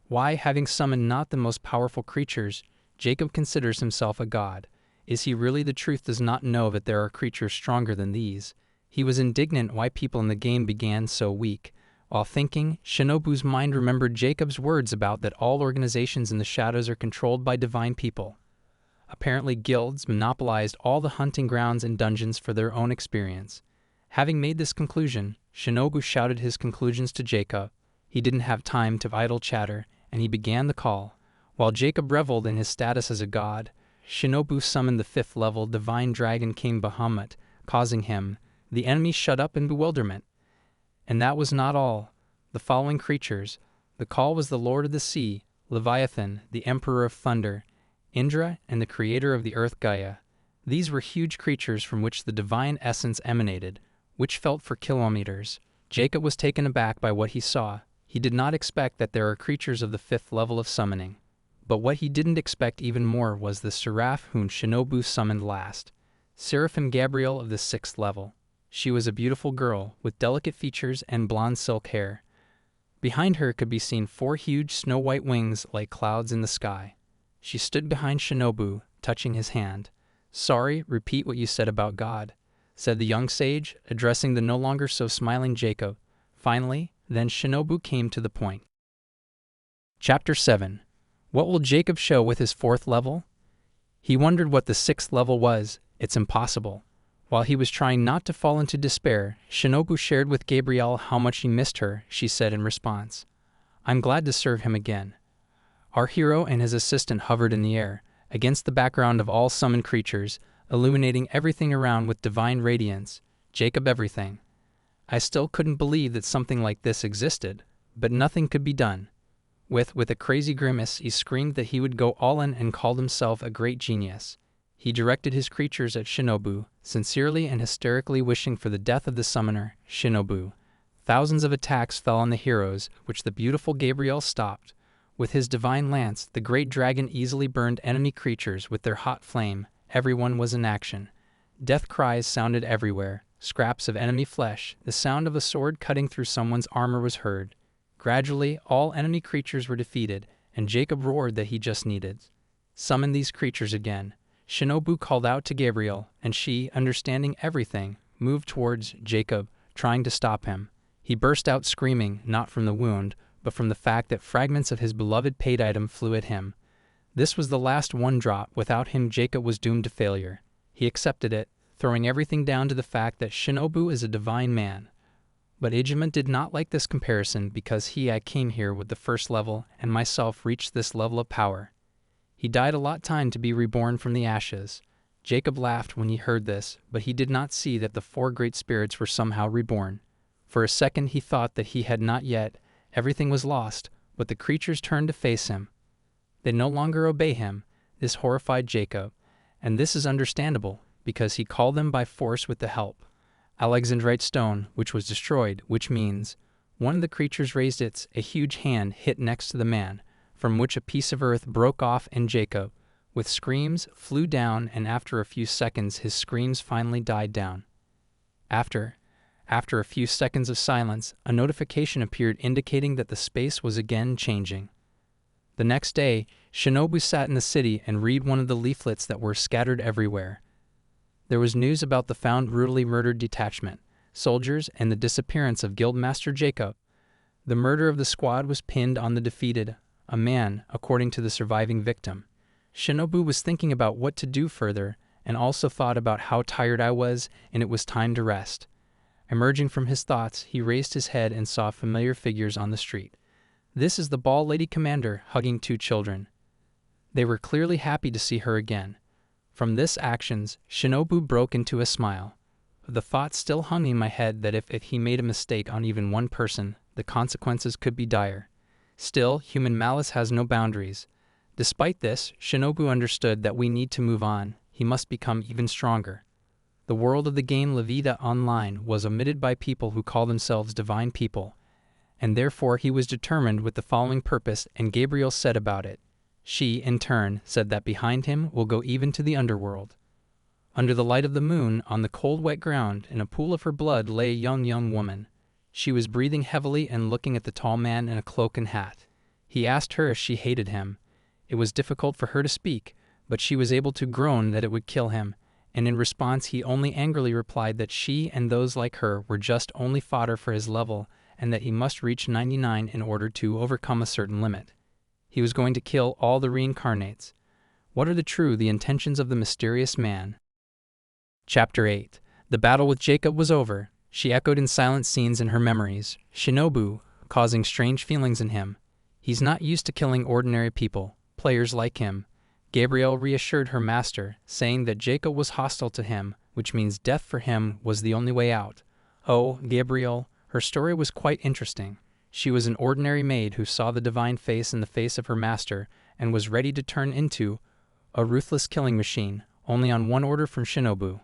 Why, having summoned not the most powerful creatures, Jacob considers himself a god. Is he really? The truth does not know that there are creatures stronger than these. He was indignant why people in the game began so weak. While thinking, Shinobu's mind remembered Jacob's words about that all organizations in the shadows are controlled by divine people. Apparently guilds monopolized all the hunting grounds and dungeons for their own experience. Having made this conclusion, Shinobu shouted his conclusions to Jacob. He didn't have time to idle chatter, and he began the call. While Jacob reveled in his status as a god, Shinobu summoned the 5th level divine dragon King Bahamut, causing him, the enemy, shut up in bewilderment. And that was not all. The following creatures. The call was the Lord of the Sea, Leviathan, the Emperor of Thunder, Indra, and the creator of the earth Gaia. These were huge creatures from which the divine essence emanated, which felt for kilometers. Jacob was taken aback by what he saw. He did not expect that there are creatures of the 5th level of summoning. But what he didn't expect even more was the seraph whom Shinobu summoned last, Seraphim Gabriel of the 6th level. She was a beautiful girl, with delicate features and blonde silk hair. Behind her could be seen 4 huge snow-white wings like clouds in the sky. She stood behind Shinobu, touching his hand. "Sorry, repeat what you said about God," said the young sage, addressing the no longer so smiling Jacob. Finally, then Shinobu came to the point. Chapter 7. What will Jacob show with his 4th level? He wondered what the 6th level was. It's impossible. While he was trying not to fall into despair, Shinobu shared with Gabriel how much he missed her. She said in response, "I'm glad to serve him again." Our hero and his assistant hovered in the air, against the background of all summoned creatures, illuminating everything around with divine radiance. Jacob, everything. I still couldn't believe that something like this existed, but nothing could be done. With a crazy grimace, he screamed that he would go all in and called himself a great genius. He directed his creatures at Shinobu, sincerely and hysterically wishing for the death of the summoner, Shinobu. Thousands of attacks fell on the heroes, which the beautiful Gabriel stopped. With his divine lance, the great dragon easily burned enemy creatures with their hot flame. Everyone was in action. Death cries sounded everywhere. Scraps of enemy flesh, the sound of a sword cutting through someone's armor was heard. Gradually, all enemy creatures were defeated, and Jacob roared that he just needed summon these creatures again. Shinobu called out to Gabriel, and she, understanding everything, moved towards Jacob, trying to stop him. He burst out screaming, not from the wound, but from the fact that fragments of his beloved paid item flew at him. This was the last one drop. Without him, Jacob was doomed to failure. He accepted it, throwing everything down to the fact that Shinobu is a divine man. But Ijima did not like this comparison because I came here with the 1st level and myself reached this level of power. He died a lot time to be reborn from the ashes. Jacob laughed when he heard this, but he did not see that the four great spirits were somehow reborn. For a second he thought that he had not yet. Everything was lost, but the creatures turned to face him. They no longer obey him. This horrified Jacob, and this is understandable, because he called them by force with the help. Alexandrite stone, which was destroyed, which means one of the creatures raised a huge hand hit next to the man, from which a piece of earth broke off, and Jacob, with screams, flew down, and after a few seconds his screams finally died down. After a few seconds of silence, a notification appeared indicating that the space was again changing. The next day, Shinobu sat in the city and read one of the leaflets that were scattered everywhere. There was news about the found brutally murdered detachment, soldiers, and the disappearance of Guildmaster Jacob. The murder of the squad was pinned on the defeated, a man, according to the surviving victim. Shinobu was thinking about what to do further, and also thought about how tired I was, and it was time to rest. Emerging from his thoughts, he raised his head and saw familiar figures on the street. This is the bald lady commander hugging two children. They were clearly happy to see her again. From this actions, Shinobu broke into a smile. The thought still hung in my head that if he made a mistake on even one person, the consequences could be dire. Still, human malice has no boundaries. Despite this, Shinobu understood that we need to move on. He must become even stronger. The world of the game La Vida Online was omitted by people who call themselves divine people, and therefore he was determined with the following purpose, and Gabriel said about it. She, in turn, said that behind him will go even to the underworld. Under the light of the moon, on the cold wet ground, in a pool of her blood lay a young woman. She was breathing heavily and looking at the tall man in a cloak and hat. He asked her if she hated him. It was difficult for her to speak, but she was able to groan that it would kill him, and in response he only angrily replied that she and those like her were just only fodder for his level, and that he must reach 99 in order to overcome a certain limit. He was going to kill all the reincarnates. What are the intentions of the mysterious man? Chapter 8. The battle with Jacob was over. She echoed in silent scenes in her memories. Shinobu, causing strange feelings in him. He's not used to killing ordinary people, players like him. Gabriel reassured her master, saying that Jacob was hostile to him, which means death for him was the only way out. Oh, Gabriel, her story was quite interesting. She was an ordinary maid who saw the divine face in the face of her master and was ready to turn into a ruthless killing machine, only on one order from Shinobu.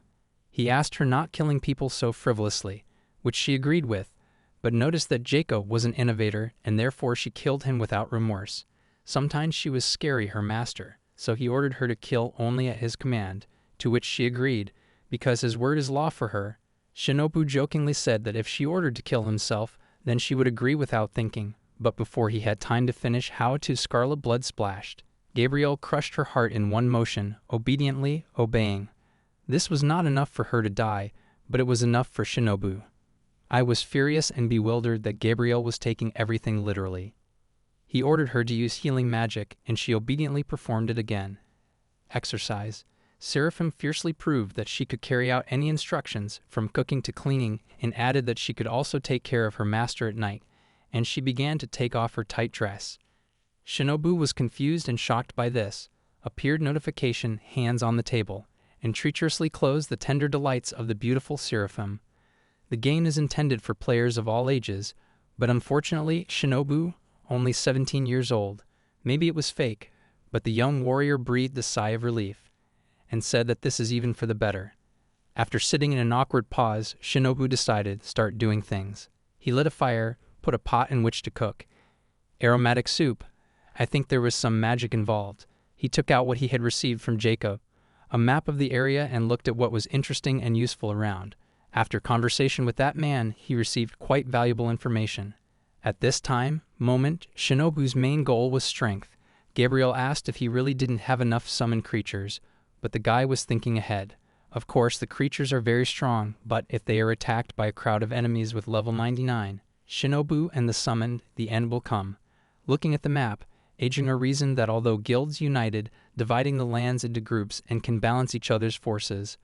He asked her not killing people so frivolously, which she agreed with, but noticed that Jacob was an innovator and therefore she killed him without remorse. Sometimes she was scary, her master, so he ordered her to kill only at his command, to which she agreed, because his word is law for her. Shinobu jokingly said that if she ordered to kill himself, then she would agree without thinking, but before he had time to finish how to scarlet blood splashed. Gabriel crushed her heart in one motion, obediently obeying. This was not enough for her to die, but it was enough for Shinobu. I was furious and bewildered that Gabriel was taking everything literally. He ordered her to use healing magic, and she obediently performed it again. Exercise. Seraphim fiercely proved that she could carry out any instructions, from cooking to cleaning, and added that she could also take care of her master at night, and she began to take off her tight dress. Shinobu was confused and shocked by this. Appeared notification, hands on the table, and treacherously closed the tender delights of the beautiful seraphim. The game is intended for players of all ages, but unfortunately Shinobu, only 17 years old. Maybe it was fake, but the young warrior breathed a sigh of relief, and said that this is even for the better. After sitting in an awkward pause, Shinobu decided to start doing things. He lit a fire, put a pot in which to cook. Aromatic soup. I think there was some magic involved. He took out what he had received from Jacob, a map of the area, and looked at what was interesting and useful around. After conversation with that man, he received quite valuable information. At this moment, Shinobu's main goal was strength. Gabriel asked if he really didn't have enough summoned creatures, but the guy was thinking ahead. Of course, the creatures are very strong, but if they are attacked by a crowd of enemies with level 99, Shinobu and the summoned, the end will come. Looking at the map, Ajinger reasoned that although guilds united, dividing the lands into groups and can balance each other's forces,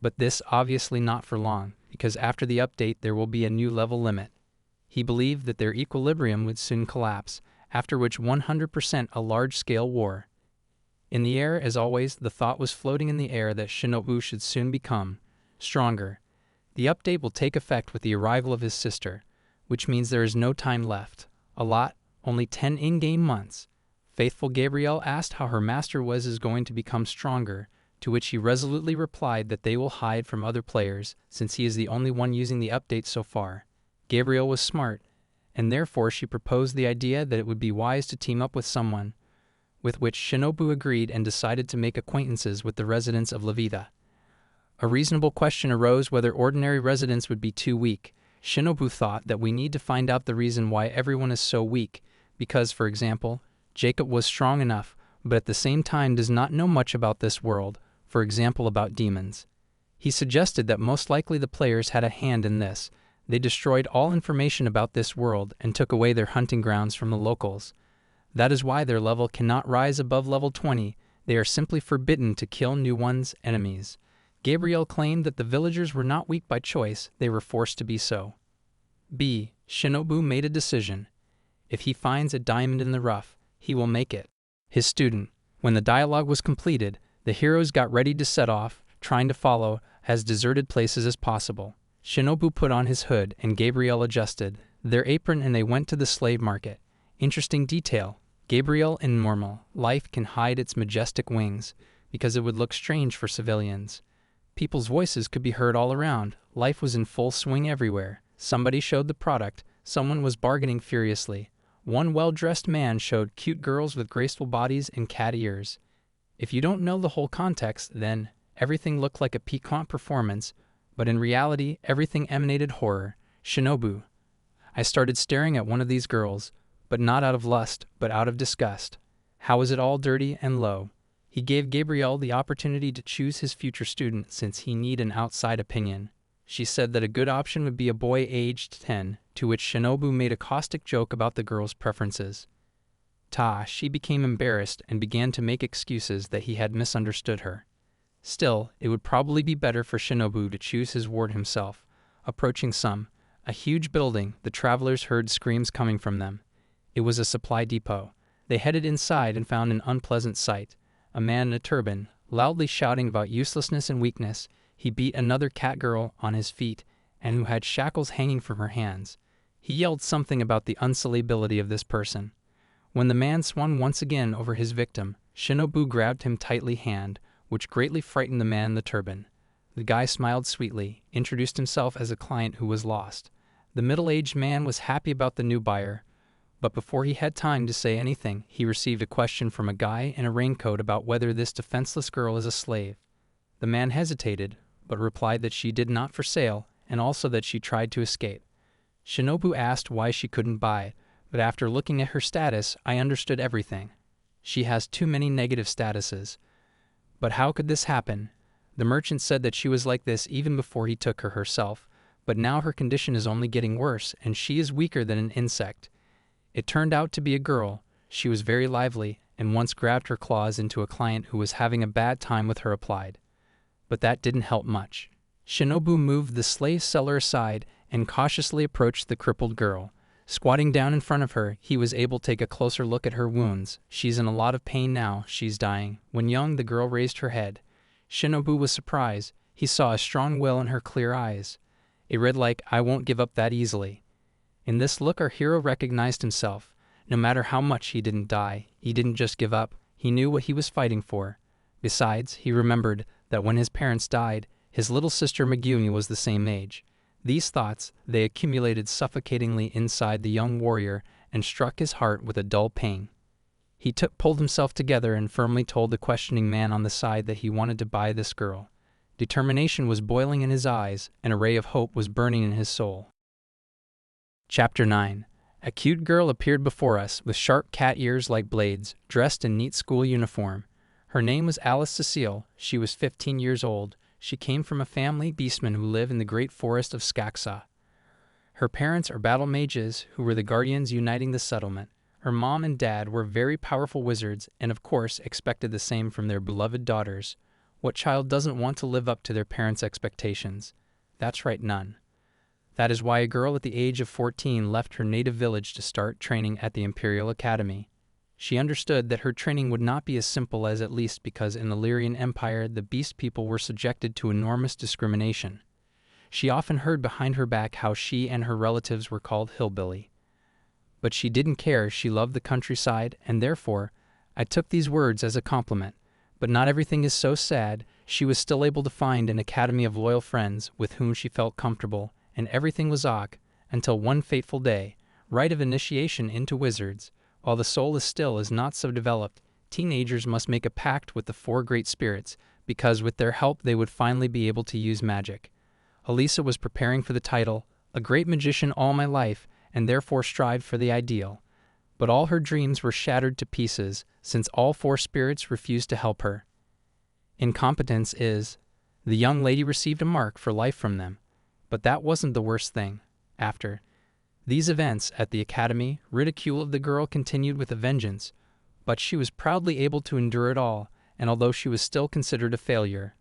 but this obviously not for long, because after the update there will be a new level limit. He believed that their equilibrium would soon collapse, after which 100% a large-scale war. In the air, as always, the thought was floating in the air that Shinobu should soon become stronger. The update will take effect with the arrival of his sister, which means there is no time left. A lot, only 10 in-game months. Faithful Gabriel asked how her master is going to become stronger, to which he resolutely replied that they will hide from other players, since he is the only one using the update so far. Gabriel was smart, and therefore she proposed the idea that it would be wise to team up with someone, with which Shinobu agreed and decided to make acquaintances with the residents of La Vida. A reasonable question arose whether ordinary residents would be too weak. Shinobu thought that we need to find out the reason why everyone is so weak, because, for example, Jacob was strong enough, but at the same time does not know much about this world, for example about demons. He suggested that most likely the players had a hand in this. They destroyed all information about this world and took away their hunting grounds from the locals. That is why their level cannot rise above level 20. They are simply forbidden to kill new ones' enemies. Gabriel claimed that the villagers were not weak by choice, they were forced to be so. B. Shinobu made a decision. If he finds a diamond in the rough, he will make it his student. When the dialogue was completed, the heroes got ready to set off, trying to follow as deserted places as possible. Shinobu put on his hood and Gabriel adjusted their apron and they went to the slave market. Interesting detail. Gabriel in normal life can hide its majestic wings because it would look strange for civilians. People's voices could be heard all around. Life was in full swing everywhere. Somebody showed the product. Someone was bargaining furiously. One well-dressed man showed cute girls with graceful bodies and cat ears. If you don't know the whole context, then everything looked like a piquant performance, but in reality, everything emanated horror. Shinobu. I started staring at one of these girls, but not out of lust, but out of disgust. How is it all dirty and low? He gave Gabriel the opportunity to choose his future student since he need an outside opinion. She said that a good option would be a boy aged 10, to which Shinobu made a caustic joke about the girl's preferences. She became embarrassed and began to make excuses that he had misunderstood her. Still, it would probably be better for Shinobu to choose his ward himself. Approaching a huge building, the travelers heard screams coming from them. It was a supply depot. They headed inside and found an unpleasant sight. A man in a turban, loudly shouting about uselessness and weakness. He beat another cat girl on his feet and who had shackles hanging from her hands. He yelled something about the unsalability of this person. When the man swung once again over his victim, Shinobu grabbed him tightly hand, which greatly frightened the man in the turban. The guy smiled sweetly, introduced himself as a client who was lost. The middle-aged man was happy about the new buyer, but before he had time to say anything, he received a question from a guy in a raincoat about whether this defenseless girl is a slave. The man hesitated, but replied that she did not for sale, and also that she tried to escape. Shinobu asked why she couldn't buy it, but after looking at her status, I understood everything. She has too many negative statuses. But how could this happen? The merchant said that she was like this even before he took her herself, but now her condition is only getting worse, and she is weaker than an insect. It turned out to be a girl. She was very lively, and once grabbed her claws into a client who was having a bad time with her applied. But that didn't help much. Shinobu moved the slave seller aside and cautiously approached the crippled girl. Squatting down in front of her, he was able to take a closer look at her wounds. She's in a lot of pain now, she's dying. When young, the girl raised her head. Shinobu was surprised. He saw a strong will in her clear eyes. It read like, "I won't give up that easily." In this look, our hero recognized himself. No matter how much he didn't die, he didn't just give up. He knew what he was fighting for. Besides, he remembered that when his parents died, his little sister Megumi was the same age. These thoughts, they accumulated suffocatingly inside the young warrior and struck his heart with a dull pain. He pulled himself together and firmly told the questioning man on the side that he wanted to buy this girl. Determination was boiling in his eyes, and a ray of hope was burning in his soul. Chapter 9. A cute girl appeared before us, with sharp cat ears like blades, dressed in neat school uniform. Her name was Alice Cecile. She was 15 years old. She came from a family beastmen who live in the great forest of Skaksa. Her parents are battle mages who were the guardians uniting the settlement. Her mom and dad were very powerful wizards and of course expected the same from their beloved daughters. What child doesn't want to live up to their parents' expectations? That's right, none. That is why a girl at the age of 14 left her native village to start training at the Imperial Academy. She understood that her training would not be as simple as, at least because in the Lyrian Empire the beast people were subjected to enormous discrimination. She often heard behind her back how she and her relatives were called hillbilly. But she didn't care. She loved the countryside, and therefore I took these words as a compliment. But not everything is so sad. She was still able to find an academy of loyal friends with whom she felt comfortable, and everything was ok, until one fateful day, rite of initiation into wizards. While the soul is still not so developed, teenagers must make a pact with the four great spirits, because with their help they would finally be able to use magic. Elisa was preparing for the title, a great magician all my life, and therefore strived for the ideal. But all her dreams were shattered to pieces, since all four spirits refused to help her. Incompetence is. The young lady received a mark for life from them. But that wasn't the worst thing. After these events at the academy, ridicule of the girl continued with a vengeance, but she was proudly able to endure it all, and although she was still considered a failure.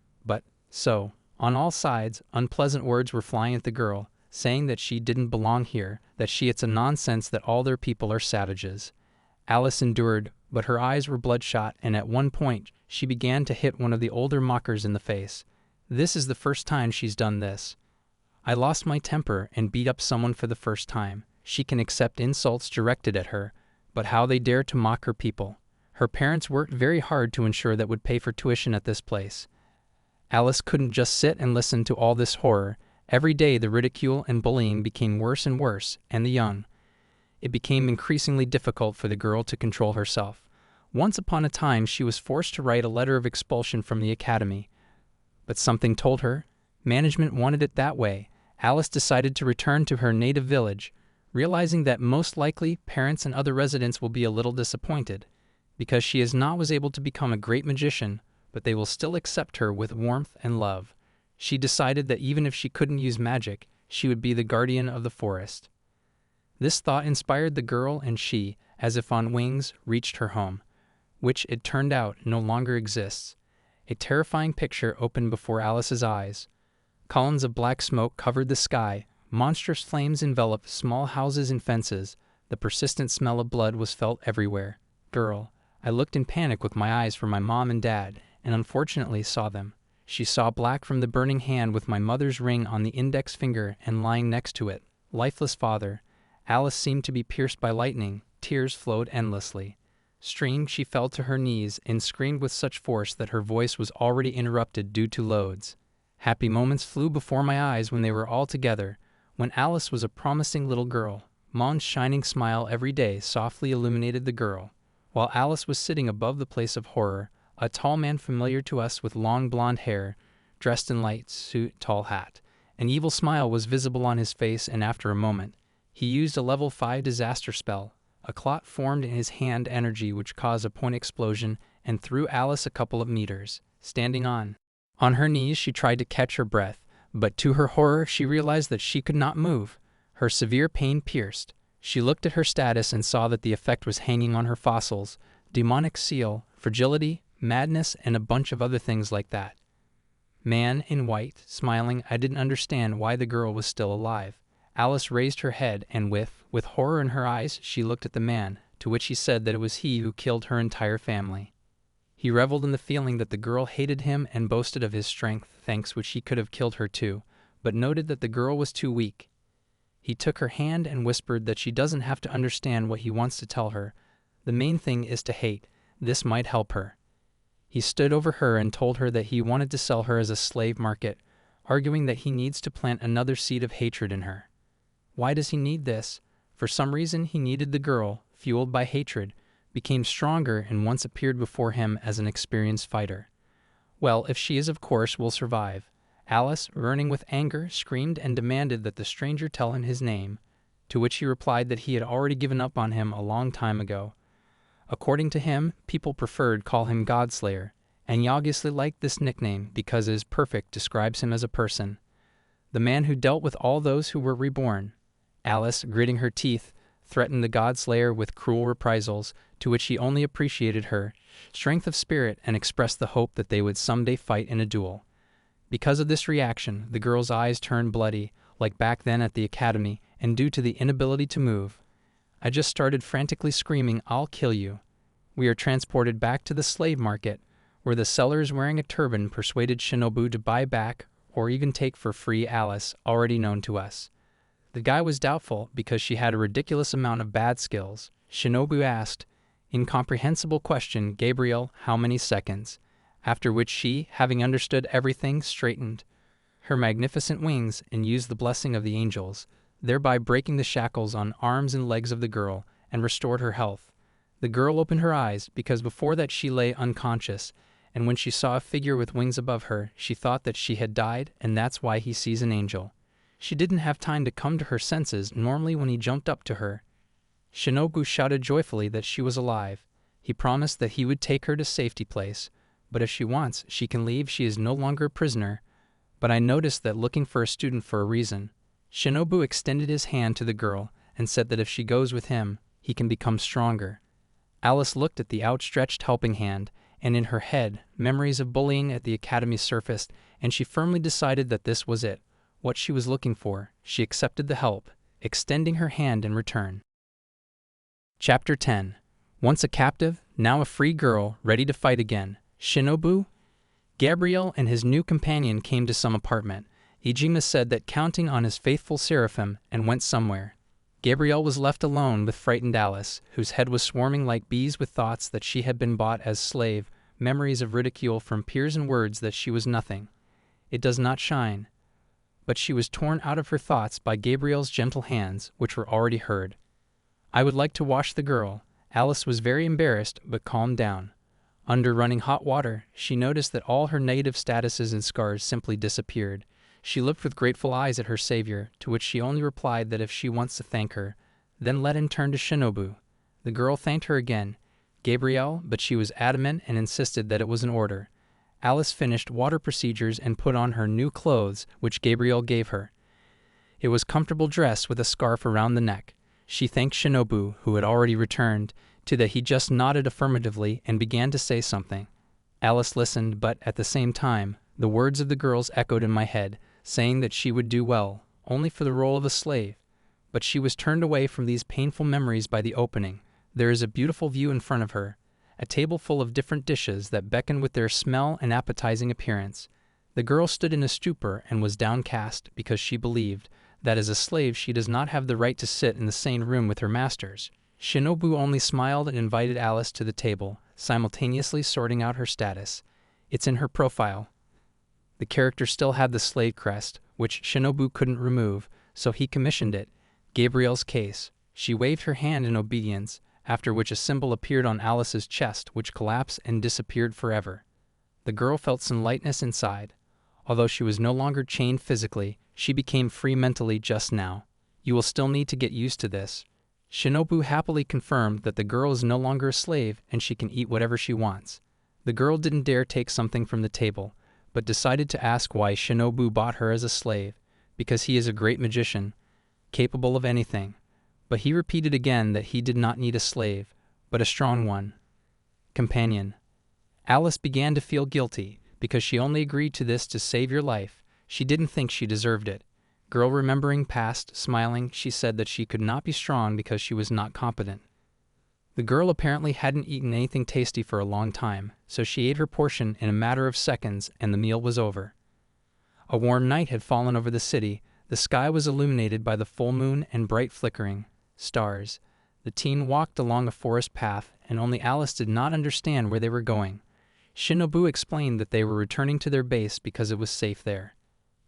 On all sides, unpleasant words were flying at the girl, saying that she didn't belong here, that it's a nonsense that all their people are savages. Alice endured, but her eyes were bloodshot, and at one point she began to hit one of the older mockers in the face. This is the first time she's done this. I lost my temper and beat up someone for the first time. She can accept insults directed at her, but how they dare to mock her people. Her parents worked very hard to ensure that would pay for tuition at this place. Alice couldn't just sit and listen to all this horror. Every day the ridicule and bullying became worse and worse, and it became increasingly difficult for the girl to control herself. Once upon a time she was forced to write a letter of expulsion from the academy. But something told her management wanted it that way. Alice decided to return to her native village, realizing that most likely parents and other residents will be a little disappointed, because she was able to become a great magician, but they will still accept her with warmth and love. She decided that even if she couldn't use magic, she would be the guardian of the forest. This thought inspired the girl, and she, as if on wings, reached her home, which, it turned out, no longer exists. A terrifying picture opened before Alice's eyes. Columns of black smoke covered the sky. Monstrous flames enveloped small houses and fences. The persistent smell of blood was felt everywhere. Girl, I looked in panic with my eyes for my mom and dad, and unfortunately saw them. She saw black from the burning hand with my mother's ring on the index finger and lying next to it. Lifeless father. Alice seemed to be pierced by lightning. Tears flowed endlessly. Strained, she fell to her knees and screamed with such force that her voice was already interrupted due to loads. Happy moments flew before my eyes when they were all together, when Alice was a promising little girl. Mom's shining smile every day softly illuminated the girl. While Alice was sitting above the place of horror, a tall man familiar to us with long blonde hair, dressed in light suit, tall hat. An evil smile was visible on his face, and after a moment, he used a level 5 disaster spell. A clot formed in his hand energy which caused a point explosion and threw Alice a couple of meters. Standing on her knees, she tried to catch her breath, but to her horror she realized that she could not move. Her severe pain pierced. She looked at her status and saw that the effect was hanging on her fossils, demonic seal, fragility, madness, and a bunch of other things like that. Man in white, smiling, I didn't understand why the girl was still alive. Alice raised her head and with horror in her eyes, she looked at the man, to which he said that it was he who killed her entire family. He reveled in the feeling that the girl hated him and boasted of his strength, thanks which he could have killed her too, but noted that the girl was too weak. He took her hand and whispered that she doesn't have to understand what he wants to tell her. The main thing is to hate. This might help her. He stood over her and told her that he wanted to sell her as a slave market, arguing that he needs to plant another seed of hatred in her. Why does he need this? For some reason he needed the girl, fueled by hatred, became stronger and once appeared before him as an experienced fighter. Well, if she is, of course, will survive. Alice, burning with anger, screamed and demanded that the stranger tell him his name, to which he replied that he had already given up on him a long time ago. According to him, people preferred call him Godslayer, and he obviously liked this nickname because it is perfect, describes him as a person. The man who dealt with all those who were reborn. Alice, gritting her teeth, threatened the Godslayer with cruel reprisals, to which he only appreciated her strength of spirit and expressed the hope that they would someday fight in a duel. Because of this reaction, the girl's eyes turned bloody, like back then at the academy, and due to the inability to move. I just started frantically screaming, "I'll kill you." We are transported back to the slave market, where the sellers wearing a turban persuaded Shinobu to buy back or even take for free Alice, already known to us. The guy was doubtful because she had a ridiculous amount of bad skills. Shinobu asked, incomprehensible question, Gabriel, how many seconds? After which she, having understood everything, straightened her magnificent wings and used the blessing of the angels, thereby breaking the shackles on arms and legs of the girl and restored her health. The girl opened her eyes because before that she lay unconscious, and when she saw a figure with wings above her, she thought that she had died, and that's why he sees an angel. She didn't have time to come to her senses normally when he jumped up to her. Shinobu shouted joyfully that she was alive. He promised that he would take her to safety place, but if she wants, she can leave. She is no longer a prisoner. But I noticed that looking for a student for a reason. Shinobu extended his hand to the girl and said that if she goes with him, he can become stronger. Alice looked at the outstretched helping hand, and in her head, memories of bullying at the academy surfaced, and she firmly decided that this was it, what she was looking for. She accepted the help, extending her hand in return. Chapter 10. Once a captive, now a free girl, ready to fight again. Shinobu? Gabriel and his new companion came to some apartment. Ijima said that counting on his faithful seraphim and went somewhere. Gabriel was left alone with frightened Alice, whose head was swarming like bees with thoughts that she had been bought as slave, memories of ridicule from peers and words that she was nothing. It does not shine. But she was torn out of her thoughts by Gabriel's gentle hands, which were already heard. I would like to wash the girl. Alice was very embarrassed, but calmed down. Under running hot water, she noticed that all her negative statuses and scars simply disappeared. She looked with grateful eyes at her savior, to which she only replied that if she wants to thank her, then let him turn to Shinobu. The girl thanked her again, Gabriel, but she was adamant and insisted that it was an order. Alice finished water procedures and put on her new clothes, which Gabriel gave her. It was comfortable dress with a scarf around the neck. She thanked Shinobu, who had already returned, to that he just nodded affirmatively and began to say something. Alice listened, but at the same time, the words of the girls echoed in my head, saying that she would do well, only for the role of a slave. But she was turned away from these painful memories by the opening. There is a beautiful view in front of her, a table full of different dishes that beckon with their smell and appetizing appearance. The girl stood in a stupor and was downcast because she believed that as a slave she does not have the right to sit in the same room with her masters. Shinobu only smiled and invited Alice to the table, simultaneously sorting out her status. It's in her profile. The character still had the slave crest, which Shinobu couldn't remove, so he commissioned it. Gabriel's case. She waved her hand in obedience, after which a symbol appeared on Alice's chest, which collapsed and disappeared forever. The girl felt some lightness inside. Although she was no longer chained physically, she became free mentally just now. You will still need to get used to this. Shinobu happily confirmed that the girl is no longer a slave and she can eat whatever she wants. The girl didn't dare take something from the table, but decided to ask why Shinobu bought her as a slave, because he is a great magician, capable of anything. But he repeated again that he did not need a slave, but a strong one. Companion. Alice began to feel guilty, because she only agreed to this to save your life. She didn't think she deserved it. Girl remembering past, smiling, she said that she could not be strong because she was not competent. The girl apparently hadn't eaten anything tasty for a long time, so she ate her portion in a matter of seconds and the meal was over. A warm night had fallen over the city. The sky was illuminated by the full moon and bright flickering stars. The teen walked along a forest path, and only Alice did not understand where they were going. Shinobu explained that they were returning to their base because it was safe there.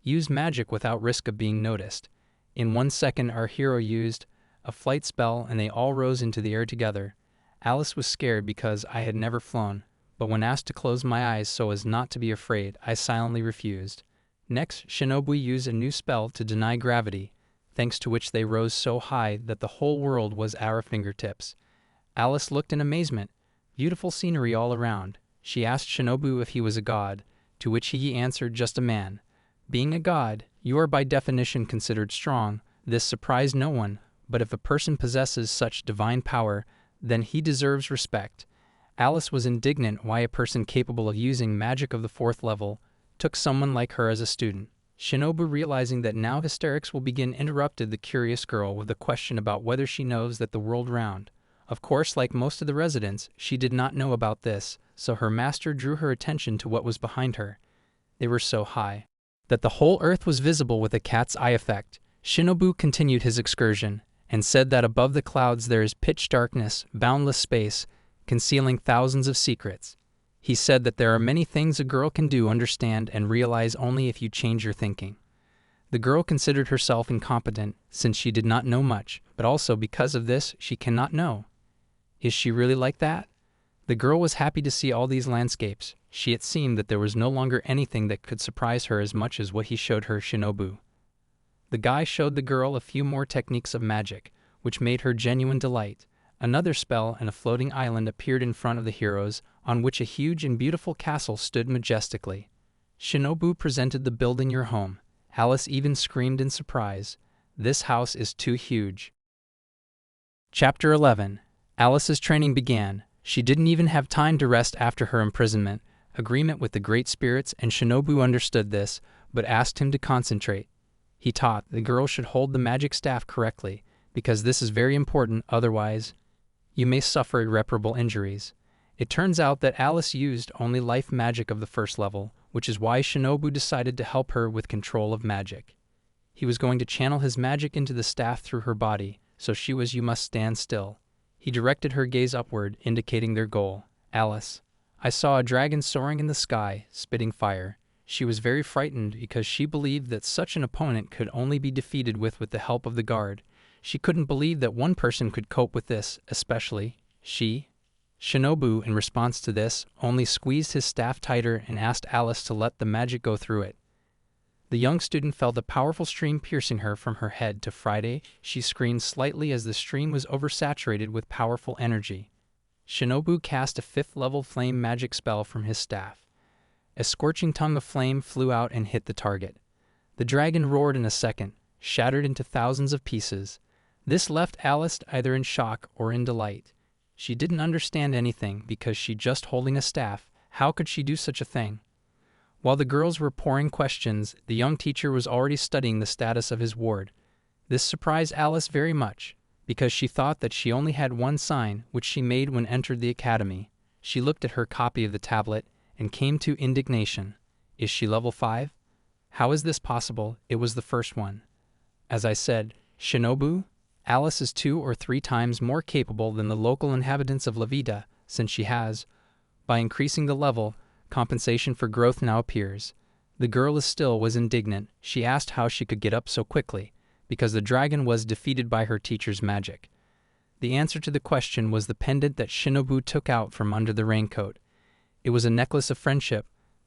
Use magic without risk of being noticed. In 1 second our hero used a flight spell and they all rose into the air together. Alice was scared because I had never flown, but when asked to close my eyes so as not to be afraid, I silently refused. Next, Shinobu used a new spell to deny gravity, thanks to which they rose so high that the whole world was at our fingertips. Alice looked in amazement. Beautiful scenery all around. She asked Shinobu if he was a god, to which he answered just a man. Being a god, you are by definition considered strong. This surprised no one, but if a person possesses such divine power, then he deserves respect. Alice was indignant why a person capable of using magic of the 4th level took someone like her as a student. Shinobu, realizing that now hysterics will begin, interrupted the curious girl with a question about whether she knows that the world round. Of course, like most of the residents, she did not know about this, so her master drew her attention to what was behind her. They were so high that the whole earth was visible with a cat's eye effect. Shinobu continued his excursion, and said that above the clouds there is pitch darkness, boundless space, concealing thousands of secrets. He said that there are many things a girl can do, understand, and realize only if you change your thinking. The girl considered herself incompetent, since she did not know much, but also because of this she cannot know. Is she really like that? The girl was happy to see all these landscapes. It seemed that there was no longer anything that could surprise her as much as what he showed her, Shinobu. The guy showed the girl a few more techniques of magic, which made her genuine delight. Another spell and a floating island appeared in front of the heroes, on which a huge and beautiful castle stood majestically. Shinobu presented the building your home. Alice even screamed in surprise. This house is too huge. Chapter 11. Alice's training began. She didn't even have time to rest after her imprisonment. Agreement with the great spirits, and Shinobu understood this, but asked him to concentrate. He taught the girl should hold the magic staff correctly, because this is very important, otherwise you may suffer irreparable injuries. It turns out that Alice used only life magic of the first level, which is why Shinobu decided to help her with control of magic. He was going to channel his magic into the staff through her body, so you must stand still. He directed her gaze upward, indicating their goal. Alice. I saw a dragon soaring in the sky, spitting fire. She was very frightened because she believed that such an opponent could only be defeated with the help of the guard. She couldn't believe that one person could cope with this, especially she. Shinobu, in response to this, only squeezed his staff tighter and asked Alice to let the magic go through it. The young student felt a powerful stream piercing her from her head to Friday. She screamed slightly as the stream was oversaturated with powerful energy. Shinobu cast a 5th-level flame magic spell from his staff. A scorching tongue of flame flew out and hit the target. The dragon roared in a second, shattered into thousands of pieces. This left Alice either in shock or in delight. She didn't understand anything because she just holding a staff. How could she do such a thing? While the girls were pouring questions, the young teacher was already studying the status of his ward. This surprised Alice very much, because she thought that she only had one sign, which she made when entered the academy. She looked at her copy of the tablet and came to indignation. Is she level 5? How is this possible? It was the first one. As I said, Shinobu, Alice is 2 or 3 times more capable than the local inhabitants of La Vida, since she has, by increasing the level, compensation for growth now appears. The girl was indignant. She asked how she could get up so quickly, because the dragon was defeated by her teacher's magic. The answer to the question was the pendant that Shinobu took out from under the raincoat. It was a necklace of friendship,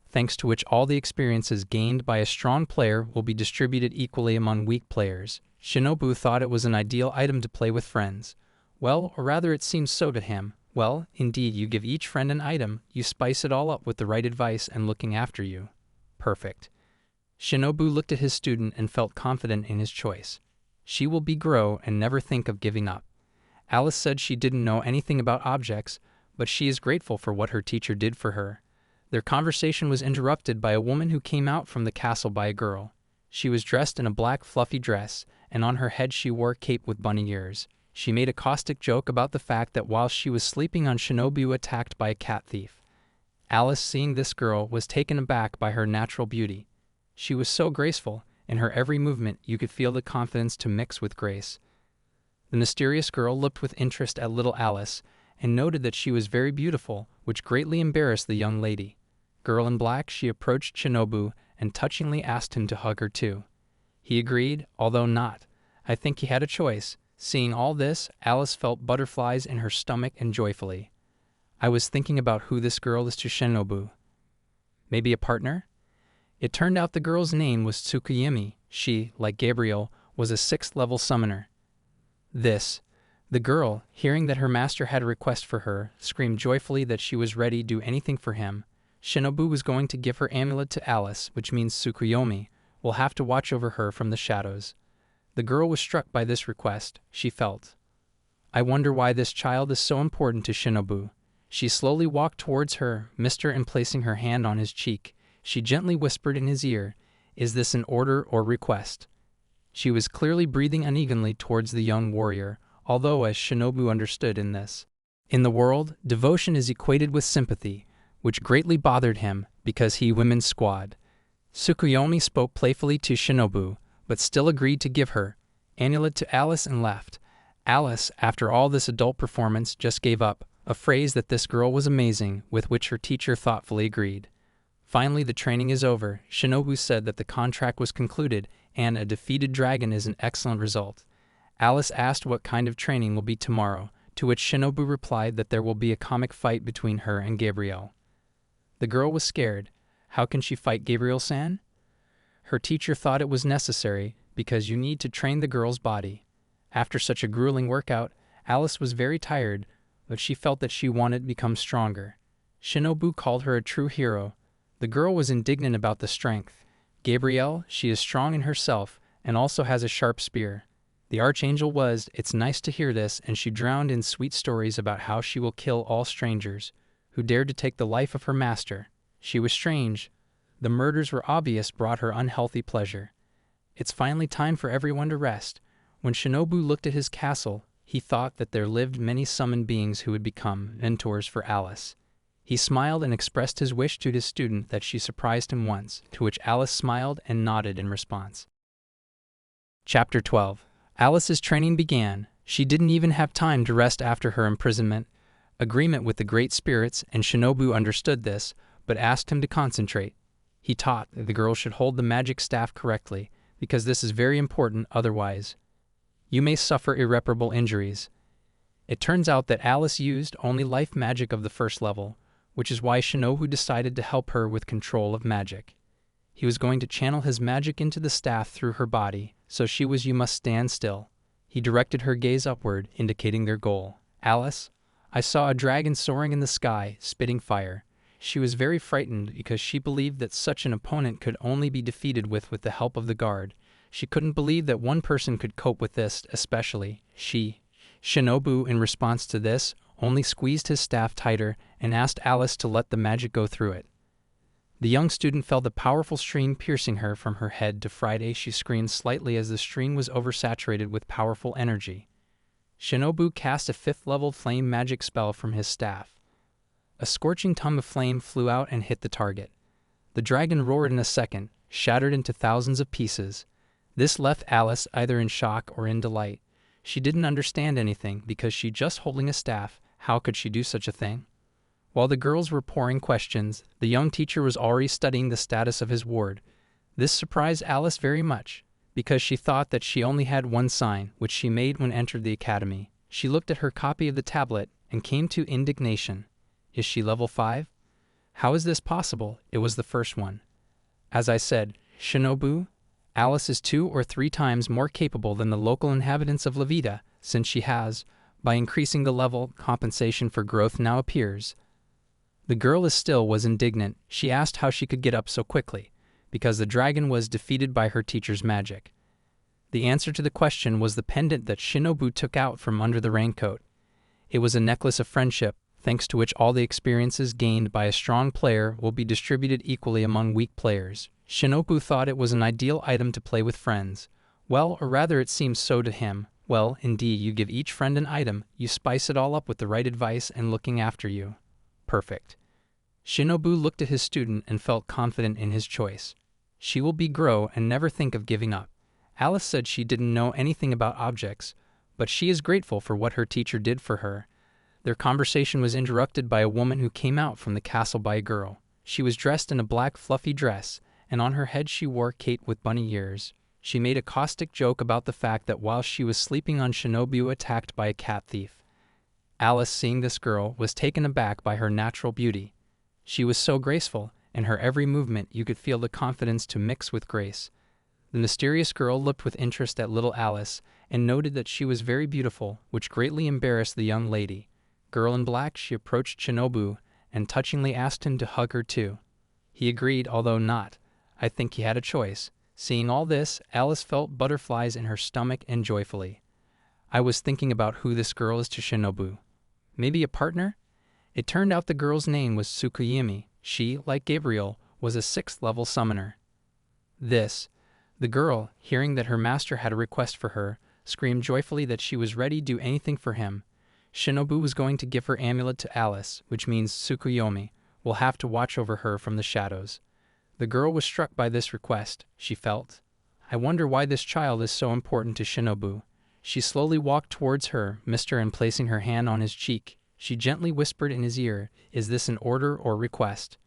thanks to which all the experiences gained by a strong player will be distributed equally among weak players. Shinobu thought it was an ideal item to play with friends. Well, or rather it seems so to him. Well, indeed, you give each friend an item, you spice it all up with the right advice and looking after you. Perfect. Shinobu looked at his student and felt confident in his choice. She will grow and never think of giving up. Alice said she didn't know anything about objects, but she is grateful for what her teacher did for her. Their conversation was interrupted by a woman who came out from the castle by a girl. She was dressed in a black fluffy dress, and on her head she wore a cape with bunny ears. She made a caustic joke about the fact that while she was sleeping on Shinobu attacked by a cat thief. Alice, seeing this girl, was taken aback by her natural beauty. She was so graceful. In her every movement you could feel the confidence to mix with grace. The mysterious girl looked with interest at little Alice, and noted that she was very beautiful, which greatly embarrassed the young lady. Girl in black, she approached Shinobu and touchingly asked him to hug her too. He agreed, although not. I think he had a choice. Seeing all this, Alice felt butterflies in her stomach and joyfully. I was thinking about who this girl is to Shinobu. Maybe a partner? It turned out the girl's name was Tsukuyemi. She, like Gabriel, was a 6th-level summoner. The girl, hearing that her master had a request for her, screamed joyfully that she was ready to do anything for him. Shinobu was going to give her amulet to Alice, which means Tsukuyomi will have to watch over her from the shadows. The girl was struck by this request. She felt, I wonder why this child is so important to Shinobu. She slowly walked towards her, Mr. and placing her hand on his cheek, she gently whispered in his ear, Is this an order or request? She was clearly breathing unevenly towards the young warrior, although as Shinobu understood in this. In the world, devotion is equated with sympathy, which greatly bothered him because he women's squad. Tsukuyomi spoke playfully to Shinobu, but still agreed to give her amulet to Alice and left. Alice, after all this adult performance, just gave up, a phrase that this girl was amazing, with which her teacher thoughtfully agreed. Finally, the training is over. Shinobu said that the contract was concluded, and a defeated dragon is an excellent result. Alice asked what kind of training will be tomorrow, to which Shinobu replied that there will be a comic fight between her and Gabriel. The girl was scared. How can she fight Gabriel-san? Her teacher thought it was necessary, because you need to train the girl's body. After such a grueling workout, Alice was very tired, but she felt that she wanted to become stronger. Shinobu called her a true hero. The girl was indignant about the strength. Gabriel, she is strong in herself, and also has a sharp spear. The archangel was, it's nice to hear this, and she drowned in sweet stories about how she will kill all strangers who dared to take the life of her master. She was strange. The murders were obvious, brought her unhealthy pleasure. It's finally time for everyone to rest. When Shinobu looked at his castle, he thought that there lived many summoned beings who would become mentors for Alice. He smiled and expressed his wish to his student that she surprised him once, to which Alice smiled and nodded in response. Chapter 12. Alice's training began. She didn't even have time to rest after her imprisonment. Agreement with the great spirits, and Shinobu understood this, but asked him to concentrate. He taught that the girl should hold the magic staff correctly, because this is very important, otherwise you may suffer irreparable injuries. It turns out that Alice used only life magic of the first level, which is why Shinobu decided to help her with control of magic. He was going to channel his magic into the staff through her body, so she was you must stand still. He directed her gaze upward, indicating their goal. Alice, I saw a dragon soaring in the sky, spitting fire. She was very frightened because she believed that such an opponent could only be defeated with the help of the guard. She couldn't believe that one person could cope with this, especially she. Shinobu, in response to this, only squeezed his staff tighter and asked Alice to let the magic go through it. The young student felt a powerful stream piercing her from her head to Friday. She screamed slightly as the stream was oversaturated with powerful energy. Shinobu cast a 5th-level flame magic spell from his staff. A scorching tongue of flame flew out and hit the target. The dragon roared in a second, shattered into thousands of pieces. This left Alice either in shock or in delight. She didn't understand anything because she just holding a staff. How could she do such a thing? While the girls were pouring questions, the young teacher was already studying the status of his ward. This surprised Alice very much, because she thought that she only had one sign, which she made when entered the academy. She looked at her copy of the tablet and came to indignation. Is she level 5? How is this possible? It was the first one. As I said, Shinobu, Alice is 2 or 3 times more capable than the local inhabitants of Levita, since she has, by increasing the level, compensation for growth now appears. The girl was indignant. She asked how she could get up so quickly, because the dragon was defeated by her teacher's magic. The answer to the question was the pendant that Shinobu took out from under the raincoat. It was a necklace of friendship, thanks to which all the experiences gained by a strong player will be distributed equally among weak players. Shinobu thought it was an ideal item to play with friends. Well, or rather it seems so to him. Well, indeed, you give each friend an item, you spice it all up with the right advice and looking after you. Perfect. Shinobu looked at his student and felt confident in his choice. She will grow and never think of giving up. Alice said she didn't know anything about objects, but she is grateful for what her teacher did for her. Their conversation was interrupted by a woman who came out from the castle by a girl. She was dressed in a black fluffy dress, and on her head she wore a cape with bunny ears. She made a caustic joke about the fact that while she was sleeping on Shinobu attacked by a cat thief. Alice, seeing this girl, was taken aback by her natural beauty. She was so graceful, in her every movement you could feel the confidence to mix with grace. The mysterious girl looked with interest at little Alice, and noted that she was very beautiful, which greatly embarrassed the young lady. Girl in black, she approached Shinobu, and touchingly asked him to hug her too. He agreed, although not. I think he had a choice. Seeing all this, Alice felt butterflies in her stomach and joyfully. I was thinking about who this girl is to Shinobu. Maybe a partner? It turned out the girl's name was Tsukuyomi. She, like Gabriel, was a 6th-level summoner. The girl, hearing that her master had a request for her, screamed joyfully that she was ready to do anything for him. Shinobu was going to give her amulet to Alice, which means Tsukuyomi will have to watch over her from the shadows. The girl was struck by this request, she felt. I wonder why this child is so important to Shinobu. She slowly walked towards her, and placing her hand on his cheek, she gently whispered in his ear, "Is this an order or request?"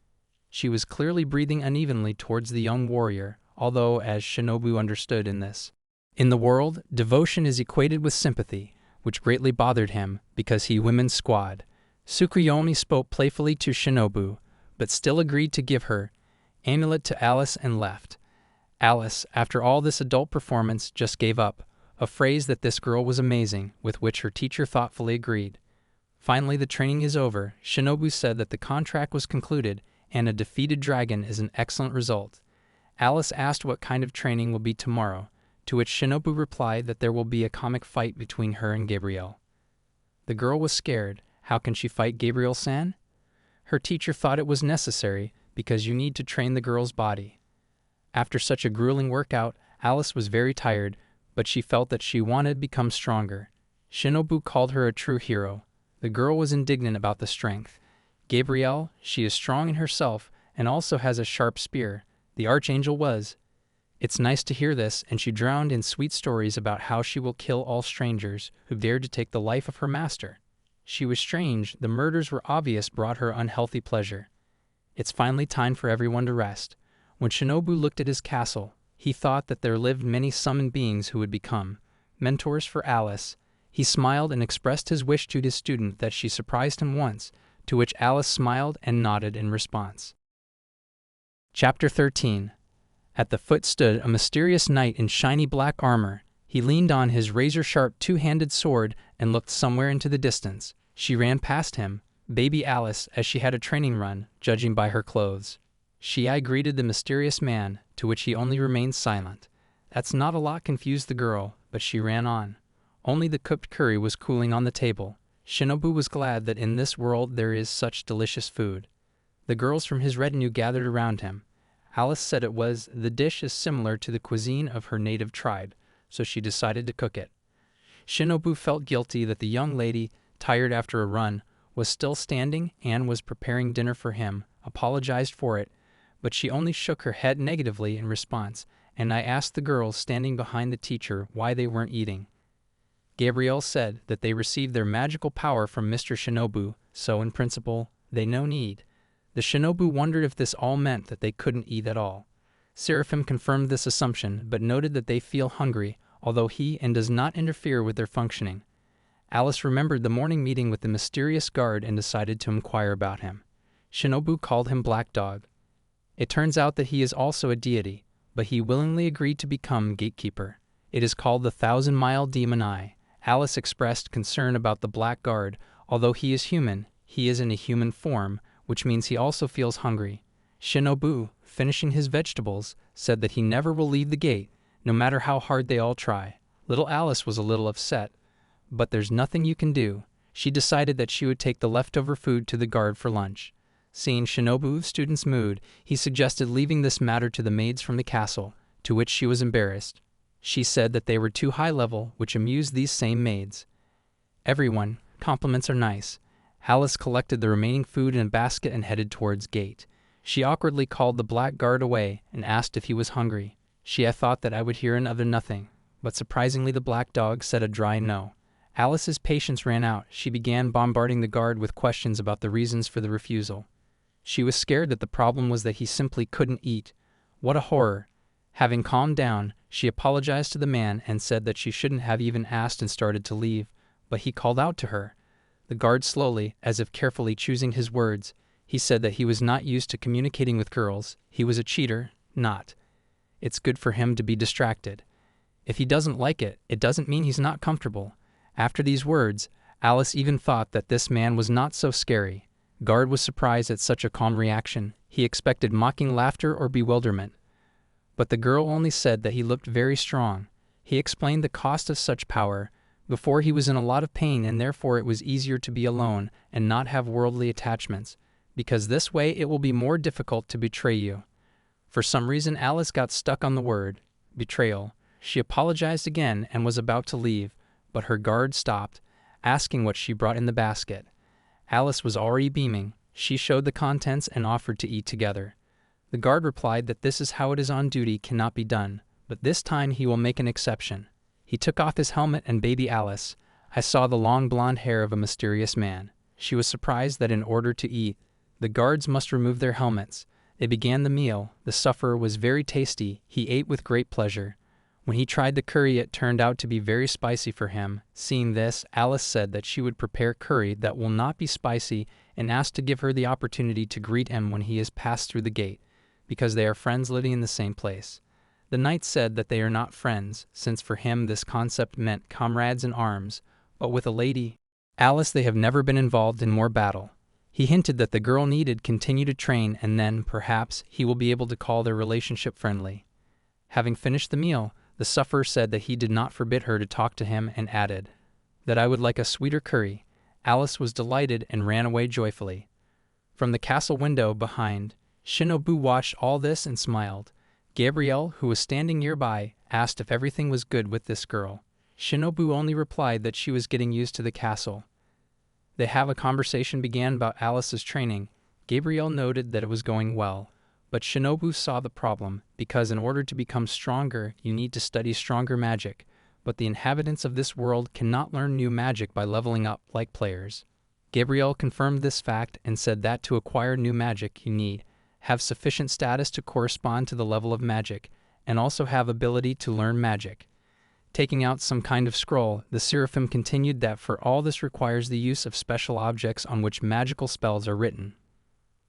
She was clearly breathing unevenly towards the young warrior, although as Shinobu understood in this. In the world, devotion is equated with sympathy, which greatly bothered him because he women's squad. Tsukuyomi spoke playfully to Shinobu, but still agreed to give her amulet to Alice and left. Alice, after all this adult performance, just gave up, a phrase that this girl was amazing, with which her teacher thoughtfully agreed. Finally, the training is over. Shinobu said that the contract was concluded, and a defeated dragon is an excellent result. Alice asked what kind of training will be tomorrow, to which Shinobu replied that there will be a comic fight between her and Gabriel. The girl was scared. How can she fight Gabriel-san? Her teacher thought it was necessary, because you need to train the girl's body. After such a grueling workout, Alice was very tired, but she felt that she wanted to become stronger. Shinobu called her a true hero. The girl was indignant about the strength. Gabriel, she is strong in herself, and also has a sharp spear. The archangel was. It's nice to hear this, and she drowned in sweet stories about how she will kill all strangers who dared to take the life of her master. She was strange, the murders were obvious, brought her unhealthy pleasure. It's finally time for everyone to rest. When Shinobu looked at his castle, he thought that there lived many summoned beings who would become mentors for Alice. He smiled and expressed his wish to his student that she surprised him once, to which Alice smiled and nodded in response. Chapter 13. At the foot stood a mysterious knight in shiny black armor. He leaned on his razor-sharp two-handed sword and looked somewhere into the distance. She ran past him, baby Alice, as she had a training run, judging by her clothes. I greeted the mysterious man, to which he only remained silent. That's not a lot, confused the girl, but she ran on. Only the cooked curry was cooling on the table. Shinobu was glad that in this world there is such delicious food. The girls from his retinue gathered around him. Alice said the dish is similar to the cuisine of her native tribe, so she decided to cook it. Shinobu felt guilty that the young lady, tired after a run, was still standing and was preparing dinner for him, apologized for it, but she only shook her head negatively in response, and I asked the girls standing behind the teacher why they weren't eating. Gabriel said that they received their magical power from Mr. Shinobu, so in principle, they no need. The Shinobu wondered if this all meant that they couldn't eat at all. Seraphim confirmed this assumption, but noted that they feel hungry, although he does not interfere with their functioning. Alice remembered the morning meeting with the mysterious guard and decided to inquire about him. Shinobu called him Black Dog. It turns out that he is also a deity, but he willingly agreed to become gatekeeper. It is called the 1,000-Mile Demon Eye. Alice expressed concern about the Black Guard. Although he is human, he is in a human form, which means he also feels hungry. Shinobu, finishing his vegetables, said that he never will leave the gate, no matter how hard they all try. Little Alice was a little upset, but there's nothing you can do. She decided that she would take the leftover food to the guard for lunch. Seeing Shinobu's student's mood, he suggested leaving this matter to the maids from the castle, to which she was embarrassed. She said that they were too high level, which amused these same maids. Everyone, compliments are nice. Alice collected the remaining food in a basket and headed towards gate. She awkwardly called the black guard away and asked if he was hungry. She had thought that I would hear another nothing, but surprisingly the black dog said a dry no. Alice's patience ran out. She began bombarding the guard with questions about the reasons for the refusal. She was scared that the problem was that he simply couldn't eat. What a horror! Having calmed down, she apologized to the man and said that she shouldn't have even asked and started to leave, but he called out to her. The guard slowly, as if carefully choosing his words, he said that he was not used to communicating with girls. He was a cheater, not. It's good for him to be distracted. If he doesn't like it, it doesn't mean he's not comfortable. After these words, Alice even thought that this man was not so scary. Guard was surprised at such a calm reaction. He expected mocking laughter or bewilderment. But the girl only said that he looked very strong. He explained the cost of such power. Before he was in a lot of pain and therefore it was easier to be alone and not have worldly attachments, because this way it will be more difficult to betray you. For some reason Alice got stuck on the word, betrayal. She apologized again and was about to leave, but her guard stopped, asking what she brought in the basket. Alice was already beaming. She showed the contents and offered to eat together. The guard replied that this is how it is on duty cannot be done, but this time he will make an exception. He took off his helmet and baby Alice. I saw the long blonde hair of a mysterious man. She was surprised that in order to eat, the guards must remove their helmets. They began the meal. The sufferer was very tasty. He ate with great pleasure. When he tried the curry, it turned out to be very spicy for him. Seeing this, Alice said that she would prepare curry that will not be spicy and asked to give her the opportunity to greet him when he has passed through the gate, because they are friends living in the same place. The knight said that they are not friends, since for him this concept meant comrades in arms, but with a lady, Alice, they have never been involved in more battle. He hinted that the girl needed continue to train and then, perhaps, he will be able to call their relationship friendly. Having finished the meal, the sufferer said that he did not forbid her to talk to him and added that I would like a sweeter curry. Alice was delighted and ran away joyfully. From the castle window behind, Shinobu watched all this and smiled. Gabriel, who was standing nearby, asked if everything was good with this girl. Shinobu only replied that she was getting used to the castle. They have a conversation began about Alice's training. Gabriel noted that it was going well, but Shinobu saw the problem, because in order to become stronger, you need to study stronger magic, but the inhabitants of this world cannot learn new magic by leveling up like players. Gabriel confirmed this fact and said that to acquire new magic you need have sufficient status to correspond to the level of magic, and also have ability to learn magic. Taking out some kind of scroll, the seraphim continued that for all this requires the use of special objects on which magical spells are written.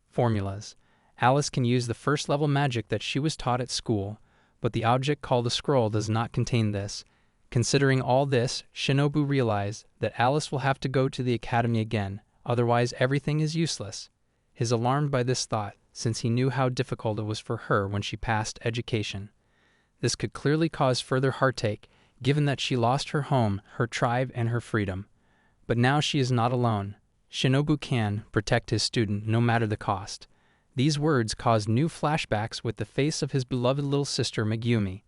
Formulas. Alice can use the first level magic that she was taught at school, but the object called a scroll does not contain this. Considering all this, Shinobu realized that Alice will have to go to the academy again, otherwise everything is useless. He is alarmed by this thought, since he knew how difficult it was for her when she passed education. This could clearly cause further heartache, given that she lost her home, her tribe, and her freedom. But now she is not alone. Shinobu can protect his student no matter the cost. These words caused new flashbacks with the face of his beloved little sister Megumi.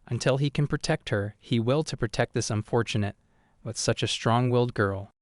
Until he can protect her, he will to protect this unfortunate, but such a strong-willed girl.